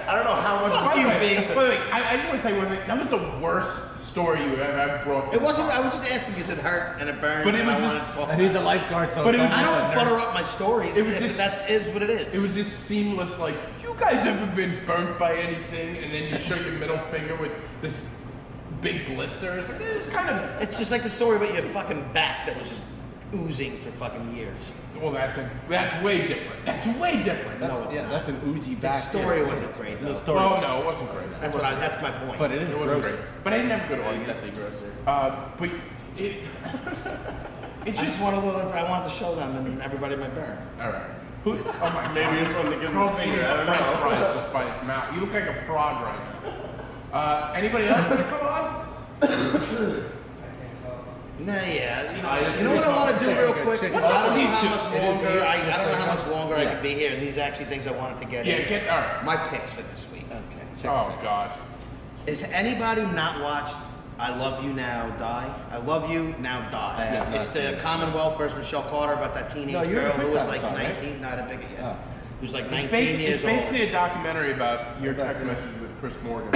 H: I don't know how much.
B: Fuck you, B.
A: Wait. I just want to say one thing. That was the worst story you ever brought. to
B: It wasn't.
A: the
B: I was just asking because it hurt and it burned.
A: But it
B: and
A: was
B: I
A: just-
B: wanted to talk
C: And he's a
B: about
C: lifeguard, so
A: But it was
C: don't
B: I
C: use
B: don't
C: a
B: butter
C: nurse.
B: up my stories.
A: It was
B: if
A: just-
B: that's is what it is.
A: It was this seamless, like, you guys ever been burnt by anything? And then you show your middle finger with this big blister. It's like, it's kind of.
B: It's just like the story about your fucking back that was just oozing for fucking years.
A: Well, that's way different. That's way different.
B: No, it's
C: Yeah,
B: not.
C: that's an oozy
B: The
C: back.
B: story wasn't great
C: The
B: though.
C: story.
A: Well, no, it wasn't great.
B: That's my point.
C: But it is
A: It wasn't
C: gross.
A: great. But I never go to
H: He's
A: Arby's.
H: definitely grosser.
A: But it.
B: I just wanted to show them and everybody might burn.
A: All right. Oh my God.
H: Maybe you just wanted to give him
A: Girl
H: a
A: finger
H: finger. I don't
A: French
H: know.
A: fries just by his mouth. You look like a frog right now. Anybody else want to come on?
B: Nah, yeah.
H: just
B: You know what I want to do real quick? I don't
A: What's up with
B: know
A: these
B: how
A: two?
B: much
A: It is
B: longer.
A: here.
B: I don't know how much longer I
A: Yeah.
B: can be here. And these are actually things I wanted to get
A: Yeah,
B: in.
A: all right.
B: My picks for this week.
C: Okay.
A: Oh God.
B: Is anybody not watched I Love You Now Die? I Love You Now Die.
C: I have
B: It's
C: not
B: the
C: seen it.
B: Commonwealth versus Michelle Carter about that teenage
C: No, you're
B: girl
C: a big
B: who was
C: fan
B: like
C: of that, right?
B: 19. No, I didn't pick it yet.
C: Oh.
B: Who was like
A: It's,
B: 19 years
A: it's basically
B: old.
A: a documentary about your text messages with Chris Morgan.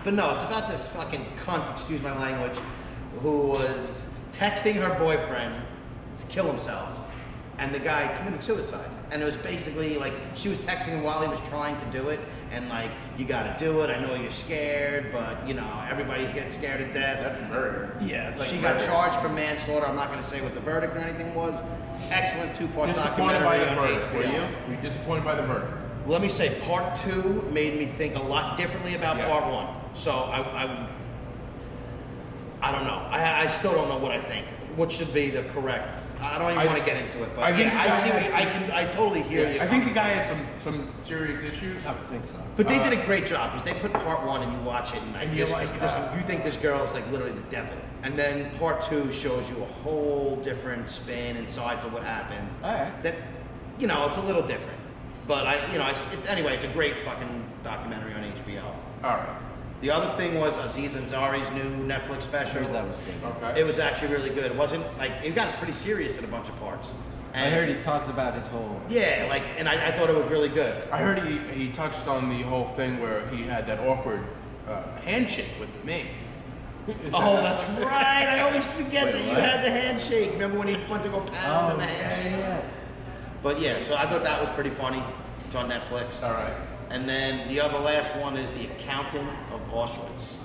B: But no, it's about this fucking cunt, excuse my language, who was texting her boyfriend to kill himself. And the guy committed suicide. And it was basically like, she was texting him while he was trying to do it. And like, you gotta do it. I know you're scared, but you know, everybody's getting scared to death.
H: That's murder.
B: Yeah,
H: It's like
B: she got
H: murder.
B: charged for manslaughter. I'm not gonna say what the verdict or anything was. Excellent 2-part
A: Disappointed by
B: documentary
A: the
B: on
A: verdict, were
B: HBO.
A: you? Were you disappointed by the verdict?
B: Let me say, part 2 made me think a lot differently about
A: Yeah.
B: part 1. So I don't know. I still don't know what I think. What should be the correct? I don't even want to get into it, but
A: I think
B: yeah,
A: the
B: I
A: guy
B: see.
A: had
B: I totally hear you.
A: I think the guy had some serious issues.
C: I would think so.
B: But they did a great job because they put part 1 and you watch it and,
A: And you're like,
B: you think this girl is like literally the devil, and then part 2 shows you a whole different spin and side to what happened.
C: All right.
B: That, you know, it's a little different, but it's a great fucking documentary on HBO.
A: All right.
B: The other thing was Aziz Ansari's new Netflix special.
C: That was good.
A: Okay.
B: It was actually really good. It wasn't like it got pretty serious in a bunch of parts.
C: I heard he talks about his whole.
B: Yeah, like, and I thought it was really good.
A: I heard he touched on the whole thing where he had that awkward handshake with me.
B: Oh, that's right. I always forget
C: Wait,
B: that you
C: what?
B: had the handshake. Remember when he went to go pound
C: Oh,
B: in the
C: yeah,
B: handshake?
C: yeah.
B: But yeah, so I thought that was pretty funny. It's on Netflix.
A: All right.
B: And then the other last one is The Accountant of Auschwitz.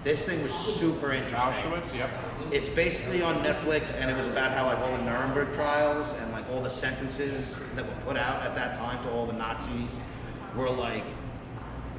B: This thing was super interesting.
A: Auschwitz, yep.
B: It's basically on Netflix, and it was about how like all the Nuremberg trials and like all the sentences that were put out at that time to all the Nazis were like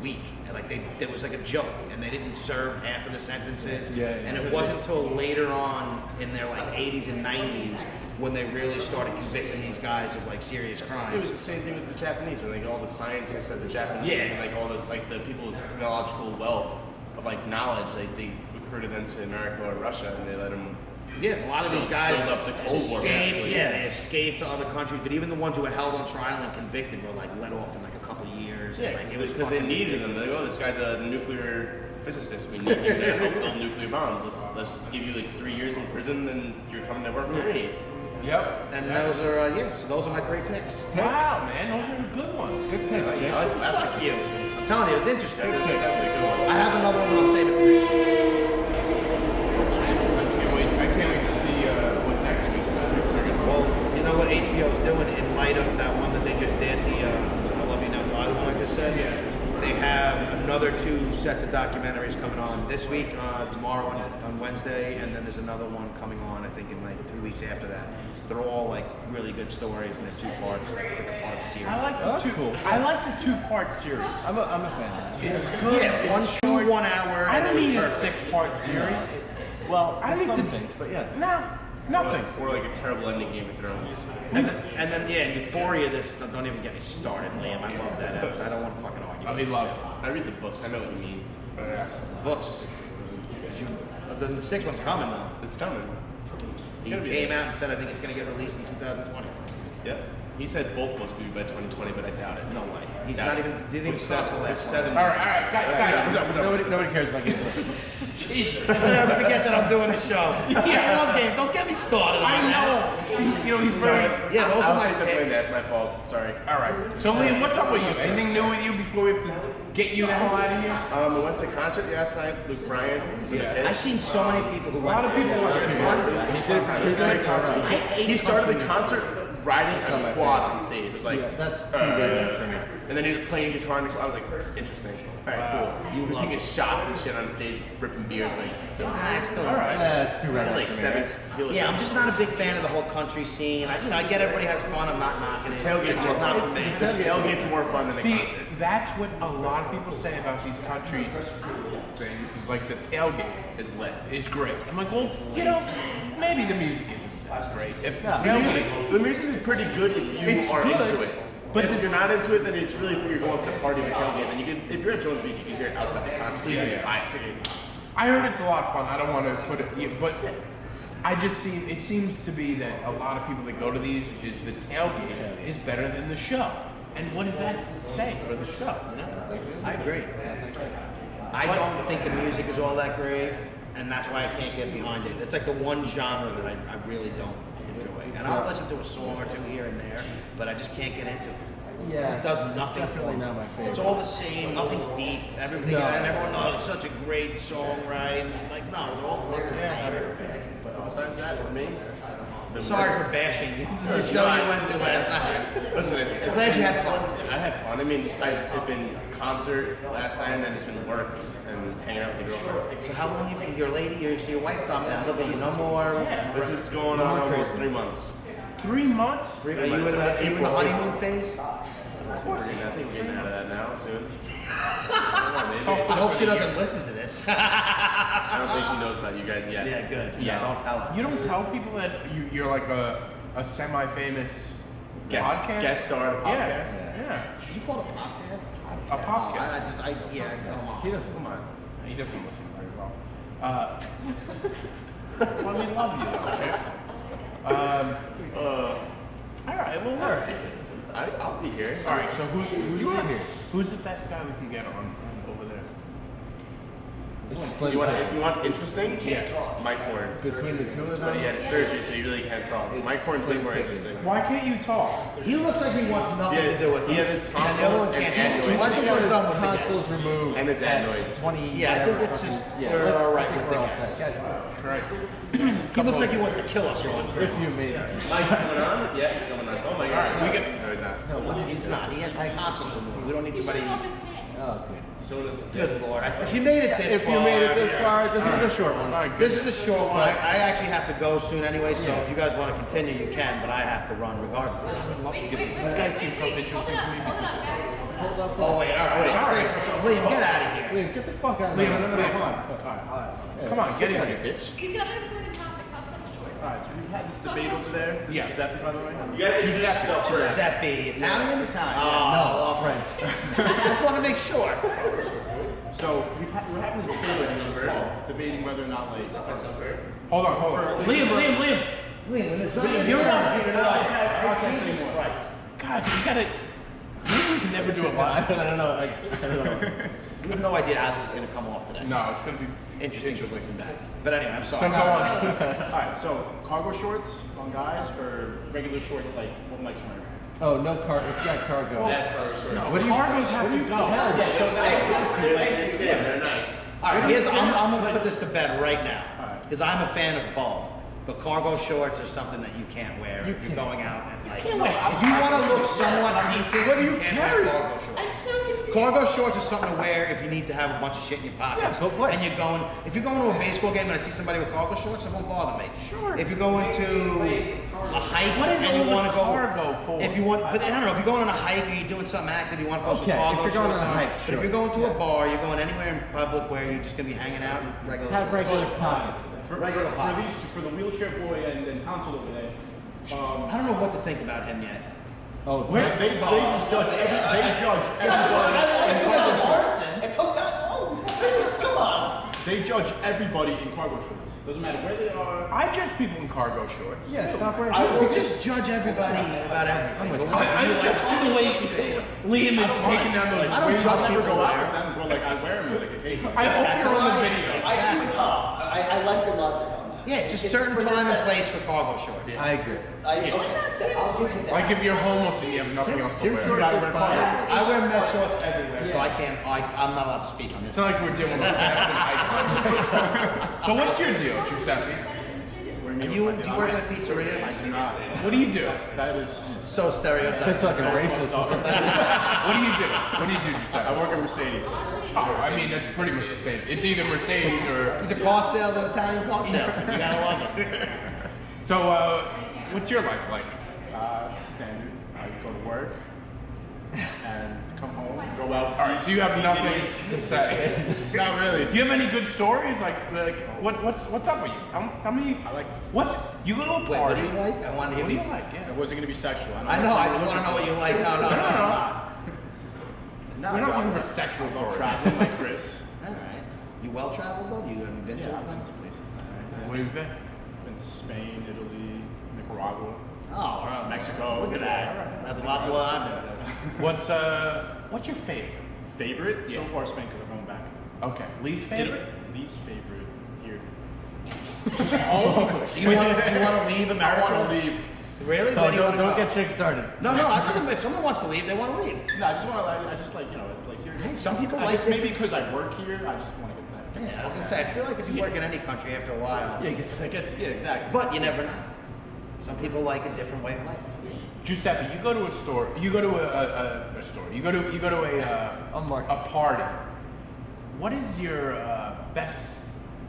B: weak, and like it was like a joke, and they didn't serve half of the sentences. And it wasn't until later on in their like 80s and 90s when they really started convicting these guys of like serious crimes.
H: It was the same thing with the Japanese, when like all the scientists of the Japanese and like all those like the people with technological wealth of like knowledge, like they recruited them to America or Russia, and they let them.
B: Yeah, a lot of these guys
H: build up the Cold War,
B: escaped.
H: basically.
B: Yeah, they escaped to other countries, but even the ones who were held on trial and convicted were like let off in like a couple of years.
H: Yeah,
B: like,
H: it was because they needed them. They're like, oh, this guy's a nuclear physicist. We need you to help build nuclear bombs. Let's give you like 3 years in prison, and you're coming to work for me.
A: Yep.
B: And those are so those are my 3 picks.
A: Wow, man, those are good ones. Good
C: pick, Jason.
B: Fuck you. I'm telling you, it's interesting.
H: That's a good one.
B: I have another one, but I'll save it for next week.
A: I can't wait to see what next week's about.
B: Well, you know what HBO is doing in light of that one that they just did, the I Love You Now Die, the one I just said?
A: Yeah.
B: They have another 2 sets of documentaries coming on this week, tomorrow on Wednesday, and then there's another one coming on, I think, in like 2 weeks after that. They're all like really good stories, and they're 2 parts. It's like a part of a series.
A: I like
C: Oh,
A: the
C: that's cool.
A: I like the 2-part series.
C: I'm a fan of that.
A: It's good.
B: Yeah,
A: It's
B: 1 hour.
A: I
B: and
A: don't
B: it was
A: need a
B: perfect.
A: 6-part series.
C: Well,
A: I don't need
C: some
A: to-
C: things, but yeah.
A: No, nothing.
H: Or like a terrible ending Game of Thrones.
B: And then yeah, Euphoria. This don't even get me started, Liam. I love that. I don't want to fucking argue.
A: Oh, he loves it.
H: I read the books. I know what you mean. But
B: Books. Did you? The 6th one's coming though.
H: it's coming.
B: He came out and said I think it's going to get released in 2020.
H: Yep. He said both books would be by 2020, but I doubt it.
B: No way. He's
H: Doubt
B: not
H: it.
B: even didn't even start the last one.
H: 7
A: All right, guys.
C: Nobody cares about Game of Thrones.
A: Jesus.
B: Never forget that I'm doing a show. Yeah, I love game. Don't get me started.
A: I
B: on that.
A: know. You know, he's very.
B: Yeah, those are
H: I'll
B: my
H: take the blame.
B: picks.
H: That's my fault. Sorry.
A: All right. So, Liam, what's up with you? Anything new with you before we have to get you the hell out of here?
H: I went to a concert last night. Luke Bryan.
B: I've seen so many people who
A: A lot of people went to
H: He started the concert riding a quad on stage. It was like,
C: Yeah, that's too bad for me.
H: and then he was playing guitar. And I was like, interesting. All right, cool. He was taking shots and shit on stage, ripping beers. Like,
B: All right.
C: That's too random.
H: like
C: for me,
H: 7.
C: right?
B: Yeah, I'm just not a big fan of the whole country scene. I get everybody has fun. I'm not knocking it.
H: Tailgate's
B: It's just not for me.
H: The tailgate's more fun than the
A: See,
H: concert.
A: that's what a lot of people say about these country things. Is like the tailgate
H: It's lit.
A: is great. I'm like, well, you know, maybe the music isn't that great. If the
H: The
A: tailgate,
H: music is pretty good if you
A: It's
H: are
A: good,
H: into it.
A: but
H: But if you're not into it, then it's really for you're going for the party of the tailgate. And you can, if you're at Jones Beach, you can hear it outside the concert. You can buy a ticket.
A: I heard it's a lot of fun. I don't want to put it, yeah, but I just see it seems to be that a lot of people that go to these is the tailgate is better than the show. And what does that say for the show? You know?
B: I agree. I don't think the music is all that great, and that's why I can't get behind it. It's like the one genre that I really don't enjoy. And I'll listen to a song or 2 here and there, but I just can't get into it. It
C: Yeah,
B: just does nothing
C: it's
B: for
C: definitely
B: me.
C: not my favorite.
B: It's all the same, nothing's deep, everything,
C: No.
B: and everyone knows it's such a great song, right? Like, no, they're all nothing the same.
H: But besides that, for me,
B: Sorry for bashing the show you went to last night.
H: Listen,
B: I'm glad you had fun.
H: I had fun. I mean, I've been concert last night, and then it's been work and hanging out with the girlfriend.
B: So how long you been your lady, your wife stopped down living? No more.
H: This is going on almost 3 months.
A: 3 months?
B: Are you in the honeymoon phase?
H: Of course, I think we're getting out of that now soon.
B: I hope she doesn't listen to this.
H: I don't think she knows about you guys yet.
B: Yeah, good.
H: Yeah.
B: Don't tell her.
A: You don't tell people that you're like a semi-famous podcast?
H: Guest star of the
A: Yeah,
H: podcast.
A: yeah.
B: Did you call it a podcast?
A: A podcast.
B: I know.
A: He doesn't come on. He doesn't listen very well. Well, we love you, though. Okay? All right. Well, look.
H: I'll be here.
A: All right. So who's the best guy we can get on over there?
H: You want, if you want interesting,
B: can't talk.
H: Mike Horn.
C: Between the two of
H: But he
C: them,
H: had surgery, so you really can't talk. Mike Horn's way more interesting.
A: Why can't you talk?
B: He looks like he wants nothing to do with
H: he has
B: us.
H: his
B: And the other one
H: tonsils
B: can't
H: and
B: talk. So I think we're done with the
C: tonsils
B: guests.
C: removed.
H: And his adenoids.
C: 20.
B: Yeah, I think
C: whatever
B: it's just
C: fucking-
B: they're all right
C: I think
B: with the
C: we're all
B: guests.
C: set. Guys,
A: Right.
B: He looks like he wants to kill us all.
C: if you made it.
H: Mike, going on? Yeah, he's going on. Oh my god.
A: Alright, we get.
B: He's not. He has tonsils removed. We don't need
F: He's
B: somebody.
F: showing off his head.
C: Oh, good.
H: So does
B: Good lord! If you made it this
C: If
B: far,
C: you made it this far, this is a short one.
B: this is a short one. I actually have to go soon anyway, so if you guys want to continue, you can. But I have to run regardless.
F: Wait,
A: This guy's seen something interesting
F: hold
A: to me
F: it up, hold it up, Bagel.
C: Hold up.
B: Oh wait, all right. Liam, get out of here.
C: Liam, get the fuck out of
A: Liam,
C: here.
A: no, hold on. Come on, get in here.
H: bitch?
F: He's got an important topic. Talk about the short.
H: Alright, so we've had this debate over there. This
A: Yeah.
H: is Giuseppe, by the way. You gotta introduce yourself first.
B: Giuseppe, Italian?
H: Italian.
B: Oh,
C: No, French.
B: I just want to make sure.
H: So we're having this debate debating whether or not like.
A: Hold on.
E: Liam.
B: Liam, it's not
A: You're not
B: here. Jesus Christ.
A: God, you gotta. Maybe we can never do it
C: I
A: live.
C: don't know. I don't know.
B: We have no idea how this is going to come off today.
A: No, it's gonna be
B: Interesting to listen to. But anyway, I'm sorry.
A: So go on.
H: Alright, so cargo shorts on guys or regular shorts like what Mike's wearing?
C: Oh, no car. It's got cargo.
H: Cargo shorts.
A: What do you? Cargos have to go.
H: Yeah, so they're nice.
B: All right, I'm going to put this to bed right now because I'm a fan of both. But cargo shorts are something that you can't wear if you're going out and like. If you want to look somewhat decent, you can't wear cargo shorts.
F: I'm so confused.
B: Cargo shorts are something to wear if you need to have a bunch of shit in your pockets.
C: Yeah, go play.
B: And you're going, if you're going to a baseball game and I see somebody with cargo shorts, it won't bother me. Sure. If you're going to a hike
A: What is
B: and
A: all
B: you
A: the
B: want to go,
A: cargo for?
B: if you want, but I don't know, if you're going on a hike or you're doing something active, you want to throw
C: Okay,
B: some cargo
C: if you're going
B: shorts
C: on a hike,
B: But
C: sure.
B: if you're going to a bar, you're going anywhere in public where you're just gonna be hanging out, regular
C: Have
B: shorts.
C: regular pockets.
B: Regular pockets.
H: For the wheelchair boy and console over there.
B: I don't know what to think about him yet.
C: Oh,
H: They just judge everybody in cargo shorts.
I: It took that long. Come on.
H: They judge everybody in cargo shorts. Doesn't matter where they are.
A: I judge people in cargo shorts.
C: yeah, stop wearing
B: You just judge everybody about everything. But what
A: I
B: do you
A: judge
B: like?
A: the way Liam is taking down those.
B: I don't
A: waves.
B: judge
H: I'll never
B: people
H: go out
B: wear.
H: with them, but like I wear them like occasionally.
A: I hope you're on the video.
I: I agree with Tom. I like your logic on that.
B: Yeah, just
I: It's
B: certain
I: for
B: time and
I: necessity.
B: place for cargo shorts.
C: I agree.
I: Okay, I'll give you that.
A: Like if you're homeless and you have nothing else to
C: Jim
A: wear.
C: shorts
H: gotta
C: are
H: wear
C: fine.
H: cargo shorts.
B: I wear mesh shorts everywhere, so I can't. I'm not allowed to speak on this.
A: It's not like we're dealing with So what's your deal, Giuseppe?
B: And you work at a pizzeria?
H: I do not.
A: What do you do?
H: That is.
B: So stereotypical.
C: It's fucking racist.
A: What do you do? What do you do, Giuseppe?
H: I work at Mercedes.
A: Oh, I mean, that's pretty much the same. It's either Mercedes or.
B: He's a car salesman, Italian car salesman. You gotta love it.
A: So, what's your life like?
H: Standard. I go to work and come home, go out.
A: All right, so you have nothing to say.
H: Not really.
A: Do you have any good stories? Like what's up with you? Tell me.
H: I like.
A: What's you go to a
B: Wait, what
A: party?
B: do you like? I want to hear
A: What do you
B: you.
A: like? Yeah.
H: It wasn't gonna be sexual.
B: I know, I just want to know what you like. No.
A: We're not looking for sexual
H: I love
A: stories.
H: traveling like Chris.
B: All right. You well traveled though? You have been to
H: Yeah,
B: a
H: I've been
B: place?
H: to places.
A: Where you been?
H: Been to Spain, Italy, Nicaragua.
B: Oh, wow.
H: Mexico.
B: Look at that. That's a lot more than I've been to.
A: What's your favorite?
H: Favorite?
A: Yeah.
H: So far Spain because I'm going back.
A: Okay. Least favorite?
H: Least favorite here.
B: Do you want to leave America?
H: I want to leave.
B: Really?
C: No,
B: Where do you
C: don't
B: wanna go?
C: get chicks started.
B: No, I think if someone wants to leave, they want to leave.
H: No, I just want to. I just like like here.
B: Hey, some people
H: I
B: like
H: guess maybe because I work here, I just want to get back.
B: Yeah, I was gonna say, I feel like if you work in any country after a while,
C: Yeah, get sick.
H: Yeah, exactly.
B: but you never know. Some people like a different way of life.
A: Giuseppe, you go to a store. You go to a store. You go to
C: A market.
A: a party. What is your best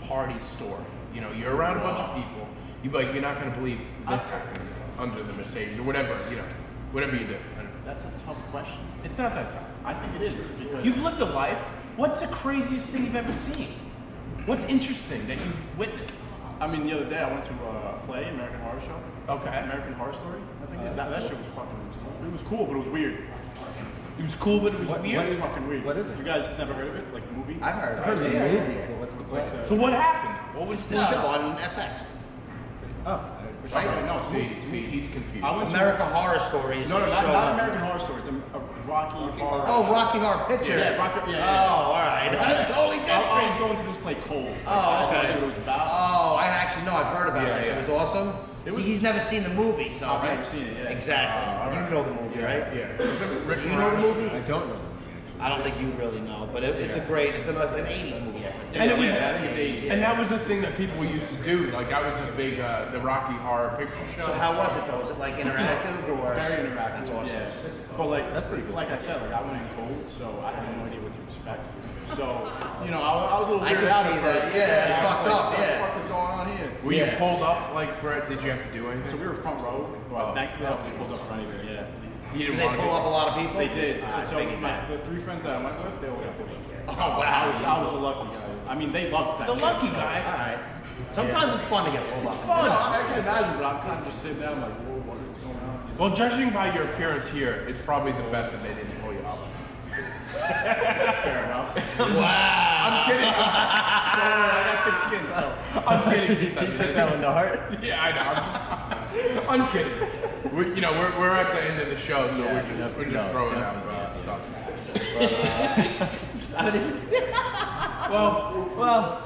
A: party story? You know, you're around a bunch of people. You be like, you're not gonna believe this happened under the Mercedes or whatever. You know, whatever you do. I don't know.
H: That's a tough question.
A: It's not that tough.
H: I think it is because
A: You've lived a life. What's the craziest thing you've ever seen? What's interesting that you've witnessed?
H: I mean, the other day I went to a play, American Horror Show.
A: Okay.
H: American Horror Story. I think that shit was fucking. It was cool, but it was weird.
A: It was cool, but it was weird.
H: It was fucking weird.
C: What is it?
H: You guys never heard of it? Like the movie?
B: I've heard
C: I heard
B: of
C: the
B: it.
C: movie. What's the play?
H: Like
A: So what happened? What was
B: The show on FX.
C: Oh,
B: Right?
D: No,
A: See, he's confused.
D: I went to-
B: American Horror Stories.
D: No,
B: is
D: not
B: showing-
D: American Horror Story. It's a Rocky Horror.
B: Oh, Rocky Horror Picture.
D: Yeah, Rocky. Yeah.
B: Oh, all right. Totally different.
D: I was going to this play cold.
B: Oh,
D: I
B: okay.
D: didn't know what it was about.
B: Oh, I actually know. I've heard about
A: Yeah,
B: this.
A: yeah.
B: It was awesome.
D: It
B: See,
D: was-
B: he's never seen the movie, so
D: I've never seen it, yeah.
B: Exactly.
A: all right.
B: You know the movie, right?
A: Yeah.
B: You know the movie?
C: I don't know.
B: I don't think you really know, but it's a great. It's an 80s movie. I think.
A: And it was,
D: Yeah, I think it's 80s.
A: and that was the thing that people used to do. Like that was a big, the Rocky Horror Picture Show.
B: So how was it though? Was it like interactive or?
D: Very interactive.
B: That's awesome.
D: Yeah. But like that's pretty cool. Like I said, like I went in cold, so I had no idea what to expect. So you know, I was a little
B: I
D: weirded
B: could
D: out
B: see
D: at
B: that.
D: first.
B: Yeah, it's
D: I was
B: fucked
D: like,
B: up,
D: What
B: yeah.
D: the fuck is going on here?
A: Were you pulled up like for it? Did you have to do anything?
D: So we were front row, but
A: Oh.
D: thankfully I was pulled up for anything. Yeah.
A: You
B: Did
A: didn't
B: they
A: want to
B: pull up a lot of people?
D: They did.
B: I
D: So
B: figured that.
D: the 3 friends that I went with, they all got pulled up.
B: Oh wow.
D: I was the lucky guy. I mean, they loved that.
A: The
D: shit,
A: lucky
D: so-
A: guy.
B: All right. Sometimes it's fun to get pulled up.
D: You know, I can imagine, but I'm kind of just sitting down like, whoa, what's going on?
A: Well, judging by your appearance here, it's probably the best that they didn't pull you up.
D: Fair enough.
B: Wow.
A: I'm kidding.
D: I got thick skin, so.
A: I'm kidding.
C: You took that one to heart?
A: Yeah, I know. I'm kidding. We're at the end of the show, so we're just throwing out stuff. Well,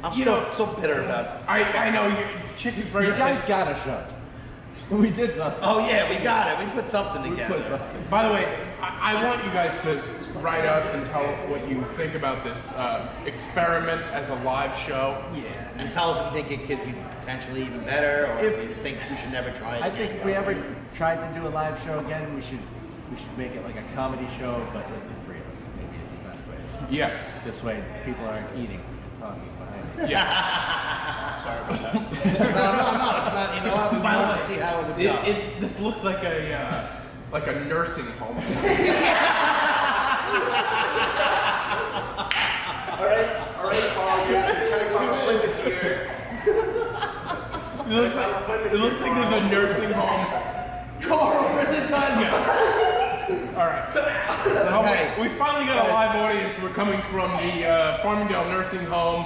B: I'm
A: You
B: still
A: know-
B: so bitter about it.
A: I know your chick is very.
C: You guys got a show. We did something.
B: Oh yeah, we got it. We put something together.
A: By the way, I want you guys to write us and tell what you think about this experiment as a live show.
B: Yeah. And tell us if you think it could be potentially even better, or if you think we should never try it.
C: I think if we ever tried to do a live show again, we should make it like a comedy show, but with the 3 of us. Maybe is the best way.
A: Yes.
C: This way, people aren't eating, talking behind us.
A: Yes. Sorry about that.
B: No, it's not. You know what? We
A: By the
B: want
A: way,
B: to see how it would go.
A: This looks like a nursing home.
I: All right, Paul, you're trying to come up with this here.
A: It looks like there's a nursing home.
B: Carl really does.
A: All right.
B: Okay.
A: We finally got a live audience. We're coming from the Farmingdale Nursing Home.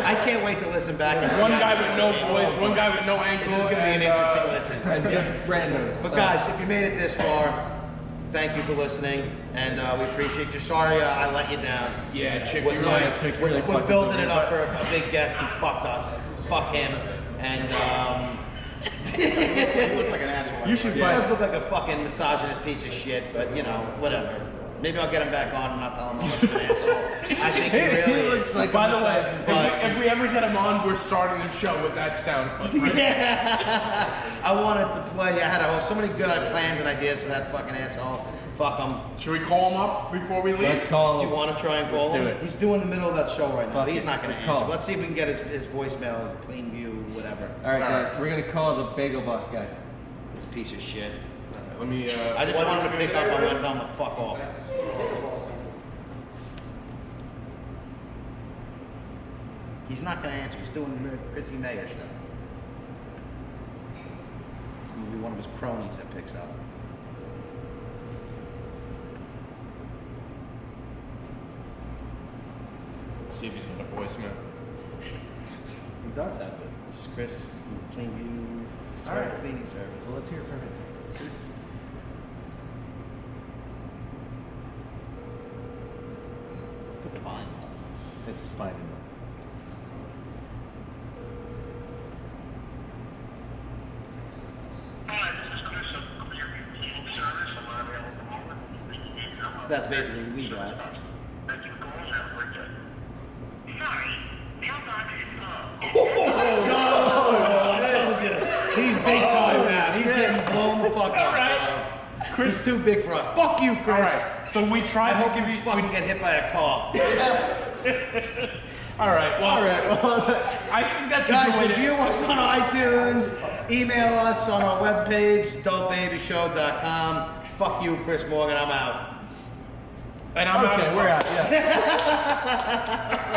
B: I can't wait to listen back. And see
A: One
B: how
A: guy
B: this
A: with no
B: is.
A: voice, one guy with no ankle.
B: This is going to be an
A: and,
B: interesting listen.
C: And just random.
B: But guys, if you made it this far, thank you for listening, and we appreciate you. Sorry I let you down.
A: Yeah, Chick,
B: With,
A: you really.
B: with building it up for a big guest who fucked us. Fuck him. And
D: It looks like an asshole.
A: You should
B: he
A: find.
B: does look like a fucking misogynist piece of shit, but you know, whatever. Maybe I'll get him back on and not tell him I'm an asshole. I think he really
C: looks like
A: By
C: a
A: the way,
C: misogynist.
A: if we ever get him on, we're starting the show with that sound clip. Right?
B: Yeah. I wanted to play. I had so many good plans and ideas for that fucking asshole. Fuck him.
A: Should we call him up before we leave?
C: Let's call
B: Do you
C: him.
B: want to try and call
C: Let's
B: him?
C: do it.
B: He's doing the middle of that show right now.
C: Fuck
B: He's
C: it.
B: not going to
C: Let's call
B: answer.
C: him.
B: Let's see if we can get his voicemail, clean view, whatever.
C: All right,
A: All
C: guys,
A: right.
C: we're gonna call the Bagel Boss guy.
B: This piece of shit.
A: Let me.
B: I just wanted to pick up. I'm going to tell him to fuck off. He's not going to answer. He's doing the Chrissy Mayer show. It's going to be one of his cronies that picks up.
A: See if he's got a voicemail.
B: He does have it. This is Chris from Clean View.
C: All right.
B: Cleaning service.
C: So let's hear it from him.
B: Put the volume on.
C: It's fine enough. That's basically what we got. I told you. He's big time now. He's getting blown the fuck up.
A: right.
B: Bro. He's too big for us. Fuck you, Chris.
A: All right. So we
B: I
A: tried
B: hope
A: to give
B: you
A: you.
B: fucking get hit by a car.
A: All right. Well, I think that's a
B: Guys,
A: good way to.
B: review us on iTunes. Email us on our webpage, adultbabyshow.com. Fuck you, Chris Morgan. I'm out.
A: And I'm
C: Okay,
A: out.
C: we're out. Yeah.